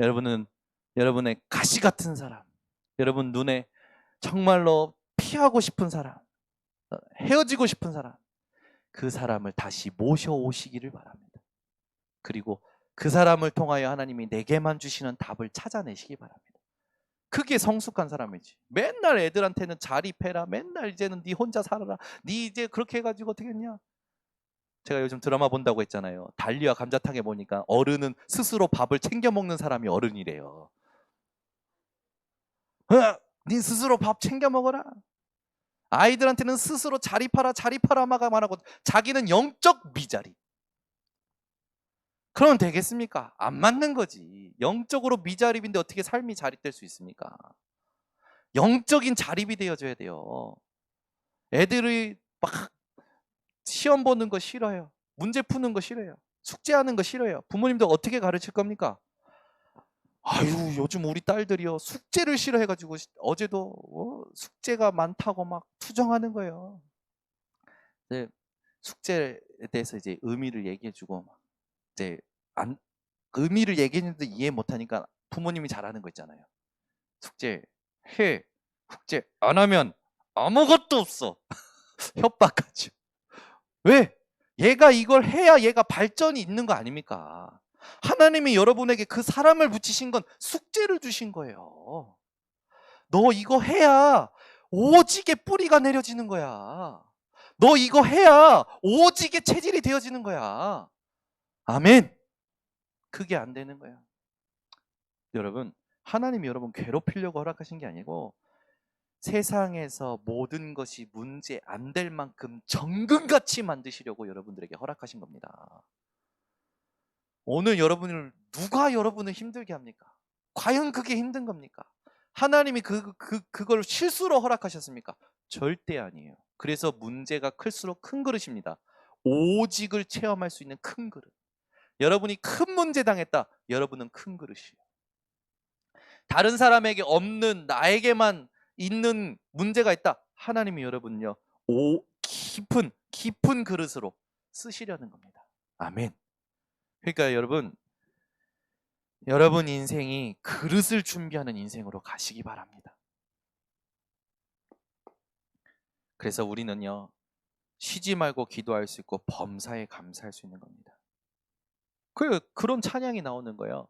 여러분은 여러분의 가시 같은 사람, 여러분 눈에 정말로 피하고 싶은 사람, 헤어지고 싶은 사람, 그 사람을 다시 모셔오시기를 바랍니다. 그리고 그 사람을 통하여 하나님이 내게만 주시는 답을 찾아내시기 바랍니다. 그게 성숙한 사람이지. 맨날 애들한테는 자립해라, 맨날 이제는 네 혼자 살아라, 네 이제 그렇게 해가지고 어떻게 했냐. 제가 요즘 드라마 본다고 했잖아요. 달리와 감자탕에 보니까 어른은 스스로 밥을 챙겨 먹는 사람이 어른이래요. 네 스스로 밥 챙겨 먹어라. 아이들한테는 스스로 자립하라마가 말하고 자기는 영적 미자립. 그러면 되겠습니까? 안 맞는 거지. 영적으로 미자립인데 어떻게 삶이 자립될 수 있습니까? 영적인 자립이 되어줘야 돼요. 애들이 막 시험 보는 거 싫어요. 문제 푸는 거 싫어요. 숙제하는 거 싫어요. 부모님도 어떻게 가르칠 겁니까? 아유, 요즘 우리 딸들이요, 숙제를 싫어해가지고 어제도 숙제가 많다고 막 투정하는 거예요. 이제 숙제에 대해서 이제 의미를 얘기해주고 이제 의미를 얘기했는데 이해 못하니까 부모님이 잘하는 거 있잖아요. 숙제 해, 숙제 안 하면 아무것도 없어. 협박하죠. 왜? 얘가 이걸 해야 얘가 발전이 있는 거 아닙니까? 하나님이 여러분에게 그 사람을 붙이신 건 숙제를 주신 거예요. 너 이거 해야 오직의 뿌리가 내려지는 거야. 너 이거 해야 오직의 체질이 되어지는 거야. 아멘. 그게 안 되는 거야. 여러분, 하나님이 여러분 괴롭히려고 허락하신 게 아니고 세상에서 모든 것이 문제 안 될 만큼 정금같이 만드시려고 여러분들에게 허락하신 겁니다. 오늘 누가 여러분을 힘들게 합니까? 과연 그게 힘든 겁니까? 하나님이 그걸 실수로 허락하셨습니까? 절대 아니에요. 그래서 문제가 클수록 큰 그릇입니다. 오직을 체험할 수 있는 큰 그릇. 여러분이 큰 문제 당했다. 여러분은 큰 그릇이에요. 다른 사람에게 없는 나에게만 있는 문제가 있다. 하나님이 여러분요, 깊은 그릇으로 쓰시려는 겁니다. 아멘. 그러니까 여러분 인생이 그릇을 준비하는 인생으로 가시기 바랍니다. 그래서 우리는요, 쉬지 말고 기도할 수 있고 범사에 감사할 수 있는 겁니다. 그런 찬양이 나오는 거예요.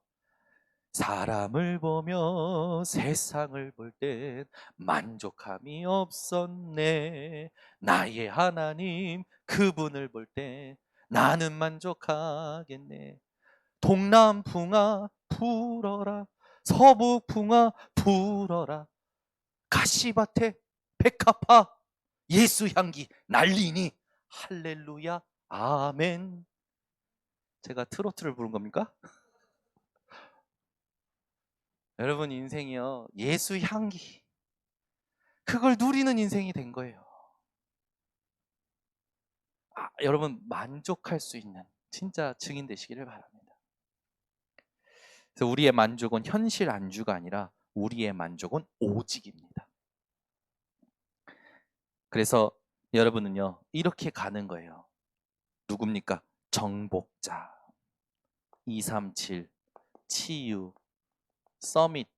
사람을 보며 세상을 볼 땐 만족함이 없었네. 나의 하나님 그분을 볼 때 나는 만족하겠네. 동남풍아 불어라, 서북풍아 불어라, 가시밭에 백합화 예수 향기 날리니 할렐루야 아멘. 제가 트로트를 부른 겁니까? 여러분 인생이요, 예수 향기, 그걸 누리는 인생이 된 거예요. 여러분 만족할 수 있는 진짜 증인 되시기를 바랍니다. 그래서 우리의 만족은 현실 안주가 아니라 우리의 만족은 오직입니다. 그래서 여러분은요, 이렇게 가는 거예요. 누굽니까? 정복자, 237, 치유, 서밋,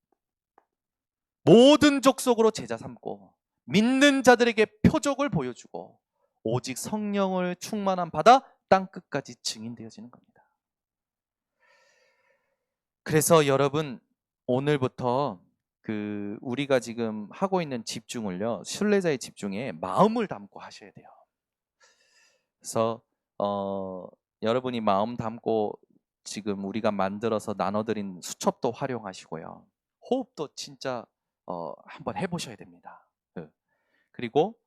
모든 족속으로 제자 삼고 믿는 자들에게 표적을 보여주고 오직 성령을 충만한 바다 땅끝까지 증인되어지는 겁니다. 그래서 여러분 오늘부터 우리가 지금 하고 있는 집중을요, 순례자의 집중에 마음을 담고 하셔야 돼요. 그래서 여러분이 마음 담고 지금 우리가 만들어서 나눠드린 수첩도 활용하시고요. 호흡도 진짜 한번 해보셔야 됩니다. 그리고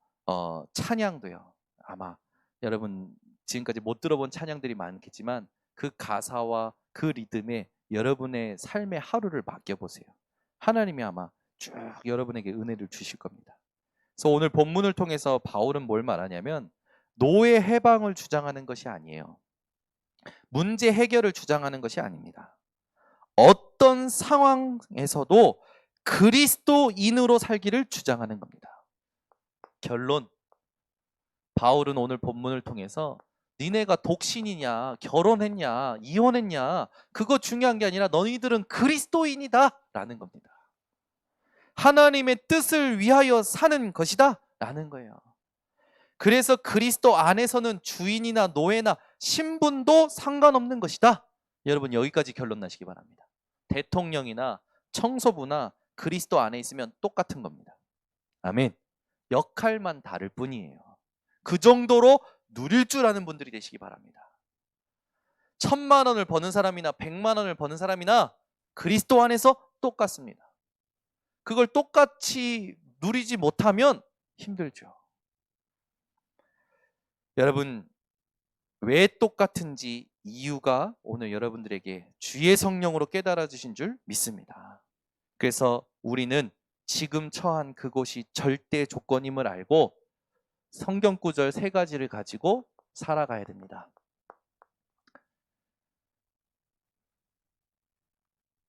찬양도요. 아마 여러분 지금까지 못 들어본 찬양들이 많겠지만 그 가사와 그 리듬에 여러분의 삶의 하루를 맡겨보세요. 하나님이 아마 쭉 여러분에게 은혜를 주실 겁니다. 그래서 오늘 본문을 통해서 바울은 뭘 말하냐면 노예 해방을 주장하는 것이 아니에요. 문제 해결을 주장하는 것이 아닙니다. 어떤 상황에서도 그리스도인으로 살기를 주장하는 겁니다. 결론, 바울은 오늘 본문을 통해서 니네가 독신이냐, 결혼했냐, 이혼했냐, 그거 중요한 게 아니라 너희들은 그리스도인이다 라는 겁니다. 하나님의 뜻을 위하여 사는 것이다 라는 거예요. 그래서 그리스도 안에서는 주인이나 노예나 신분도 상관없는 것이다. 여러분 여기까지 결론 나시기 바랍니다. 대통령이나 청소부나 그리스도 안에 있으면 똑같은 겁니다. 아멘. 역할만 다를 뿐이에요. 그 정도로 누릴 줄 아는 분들이 되시기 바랍니다. 1,000만 원을 버는 사람이나 100만 원을 버는 사람이나 그리스도 안에서 똑같습니다. 그걸 똑같이 누리지 못하면 힘들죠. 여러분 왜 똑같은지 이유가 오늘 여러분들에게 주의 성령으로 깨달아 주신 줄 믿습니다. 그래서 우리는 지금 처한 그곳이 절대 조건임을 알고 성경 구절 3가지를 가지고 살아가야 됩니다.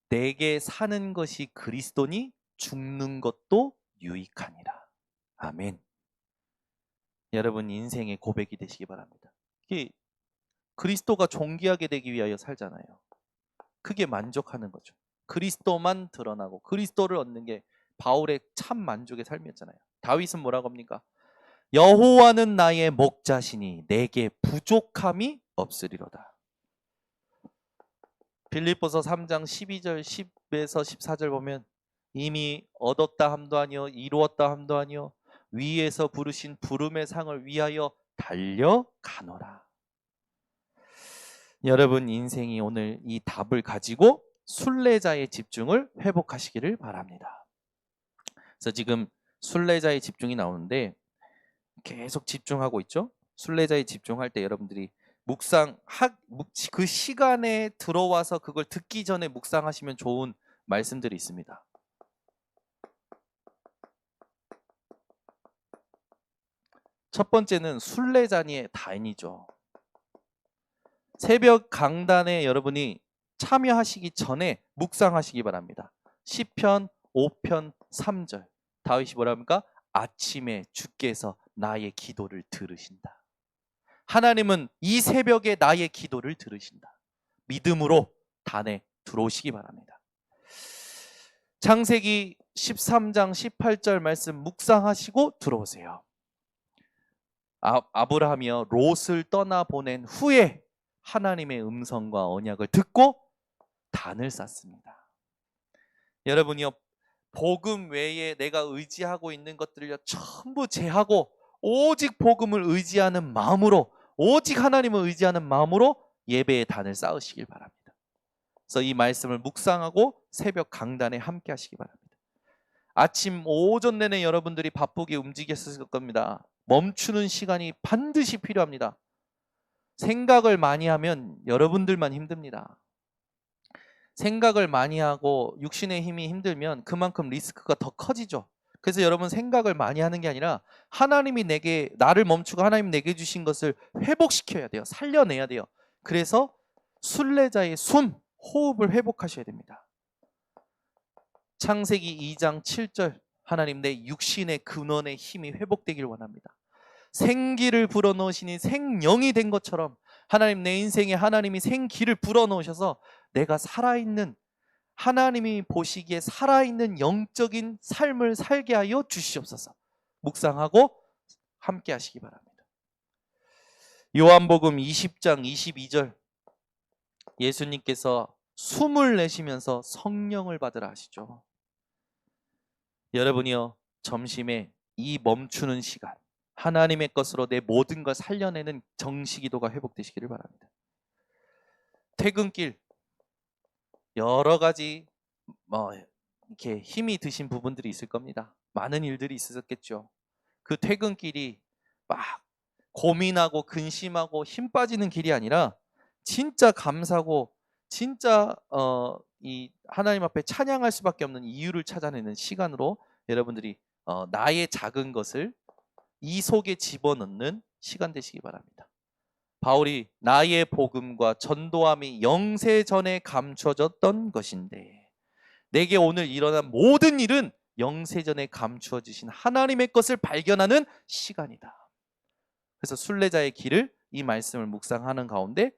내게 사는 것이 그리스도니 죽는 것도 유익하니라. 아멘. 여러분 인생의 고백이 되시기 바랍니다. 이게 그리스도가 존귀하게 되기 위하여 살잖아요. 그게 만족하는 거죠. 그리스도만 드러나고 그리스도를 얻는 게 바울의 참 만족의 삶이었잖아요. 다윗은 뭐라고 합니까? 여호와는 나의 목자시니 내게 부족함이 없으리로다. 빌립보서 3장 12절 10에서 14절 보면 이미 얻었다 함도 아니요 이루었다 함도 아니요 위에서 부르신 부름의 상을 위하여 달려가노라. 여러분 인생이 오늘 이 답을 가지고 순례자의 집중을 회복하시기를 바랍니다. 그래서 지금 순례자의 집중이 나오는데 계속 집중하고 있죠. 순례자의 집중할 때 여러분들이 그 시간에 들어와서 그걸 듣기 전에 묵상하시면 좋은 말씀들이 있습니다. 첫 번째는 순례자니의 다인이죠. 새벽 강단에 여러분이 참여하시기 전에 묵상하시기 바랍니다. 시편 5편 3절 다윗이 뭐라 합니까? 아침에 주께서 나의 기도를 들으신다. 하나님은 이 새벽에 나의 기도를 들으신다. 믿음으로 단에 들어오시기 바랍니다. 창세기 13장 18절 말씀 묵상하시고 들어오세요. 아브라함이요 롯을 떠나보낸 후에 하나님의 음성과 언약을 듣고 단을 쌓습니다. 여러분이요 복음 외에 내가 의지하고 있는 것들을 전부 제하고 오직 복음을 의지하는 마음으로 오직 하나님을 의지하는 마음으로 예배의 단을 쌓으시길 바랍니다. 그래서 이 말씀을 묵상하고 새벽 강단에 함께 하시기 바랍니다. 아침 오전 내내 여러분들이 바쁘게 움직였을 겁니다. 멈추는 시간이 반드시 필요합니다. 생각을 많이 하면 여러분들만 힘듭니다. 생각을 많이 하고 육신의 힘이 힘들면 그만큼 리스크가 더 커지죠. 그래서 여러분 생각을 많이 하는 게 아니라 하나님이 나를 멈추고 하나님 내게 주신 것을 회복시켜야 돼요. 살려내야 돼요. 그래서 순례자의 호흡을 회복하셔야 됩니다. 창세기 2장 7절 하나님 내 육신의 근원의 힘이 회복되길 원합니다. 생기를 불어넣으시니 생명이 된 것처럼 하나님 내 인생에 하나님이 생기를 불어넣으셔서 내가 살아있는 하나님이 보시기에 살아있는 영적인 삶을 살게 하여 주시옵소서. 묵상하고 함께 하시기 바랍니다. 요한복음 20장 22절 예수님께서 숨을 내쉬면서 성령을 받으라 하시죠. 여러분이요, 점심에 이 멈추는 시간, 하나님의 것으로 내 모든 걸 살려내는 정시기도가 회복되시기를 바랍니다. 퇴근길 여러 가지 이렇게 힘이 드신 부분들이 있을 겁니다. 많은 일들이 있었겠죠. 그 퇴근길이 막 고민하고 근심하고 힘 빠지는 길이 아니라 진짜 감사하고 진짜 이 하나님 앞에 찬양할 수밖에 없는 이유를 찾아내는 시간으로 여러분들이 나의 작은 것을 이 속에 집어넣는 시간 되시기 바랍니다. 바울이 나의 복음과 전도함이 영세전에 감추어졌던 것인데 내게 오늘 일어난 모든 일은 영세전에 감추어지신 하나님의 것을 발견하는 시간이다. 그래서 순례자의 길을 이 말씀을 묵상하는 가운데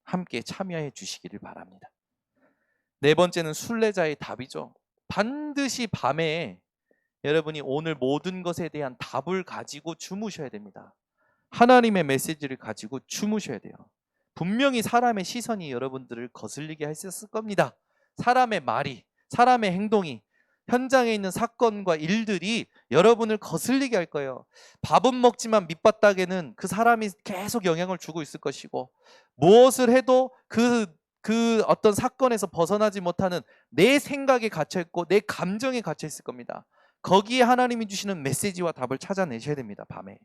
함께 참여해 주시기를 바랍니다. 네 번째는 순례자의 답이죠. 반드시 밤에 여러분이 오늘 모든 것에 대한 답을 가지고 주무셔야 됩니다. 하나님의 메시지를 가지고 주무셔야 돼요. 분명히 사람의 시선이 여러분들을 거슬리게 했을 겁니다. 사람의 말이, 사람의 행동이, 현장에 있는 사건과 일들이 여러분을 거슬리게 할 거예요. 밥은 먹지만 밑바닥에는 그 사람이 계속 영향을 주고 있을 것이고, 무엇을 해도 그 어떤 사건에서 벗어나지 못하는 내 생각에 갇혀있고 내 감정에 갇혀있을 겁니다. 거기에 하나님이 주시는 메시지와 답을 찾아내셔야 됩니다. 밤에.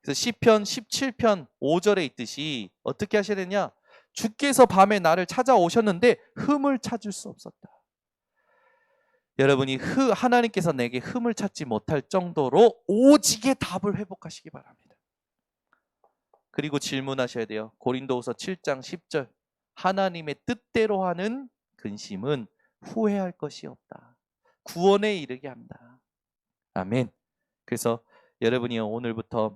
그래서 시편 17편 5절에 있듯이 어떻게 하셔야 되냐? 주께서 밤에 나를 찾아오셨는데 흠을 찾을 수 없었다. 여러분이 하나님께서 내게 흠을 찾지 못할 정도로 오직의 답을 회복하시기 바랍니다. 그리고 질문하셔야 돼요. 고린도후서 7장 10절. 하나님의 뜻대로 하는 근심은 후회할 것이 없다. 구원에 이르게 한다. 아멘. 그래서 여러분이 오늘부터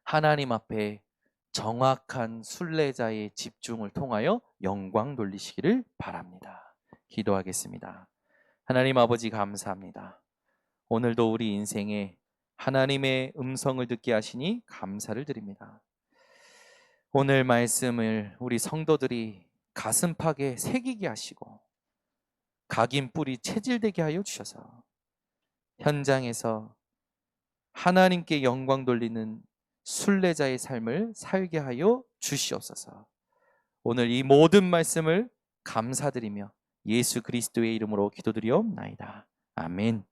하나님 앞에 정확한 순례자의 집중을 통하여 영광 돌리시기를 바랍니다. 기도하겠습니다. 하나님 아버지 감사합니다. 오늘도 우리 인생에 하나님의 음성을 듣게 하시니 감사를 드립니다. 오늘 말씀을 우리 성도들이 가슴팍에 새기게 하시고 각인 뿔이 체질되게 하여 주셔서 현장에서 하나님께 영광 돌리는 순례자의 삶을 살게 하여 주시옵소서. 오늘 이 모든 말씀을 감사드리며 예수 그리스도의 이름으로 기도드리옵나이다. 아멘.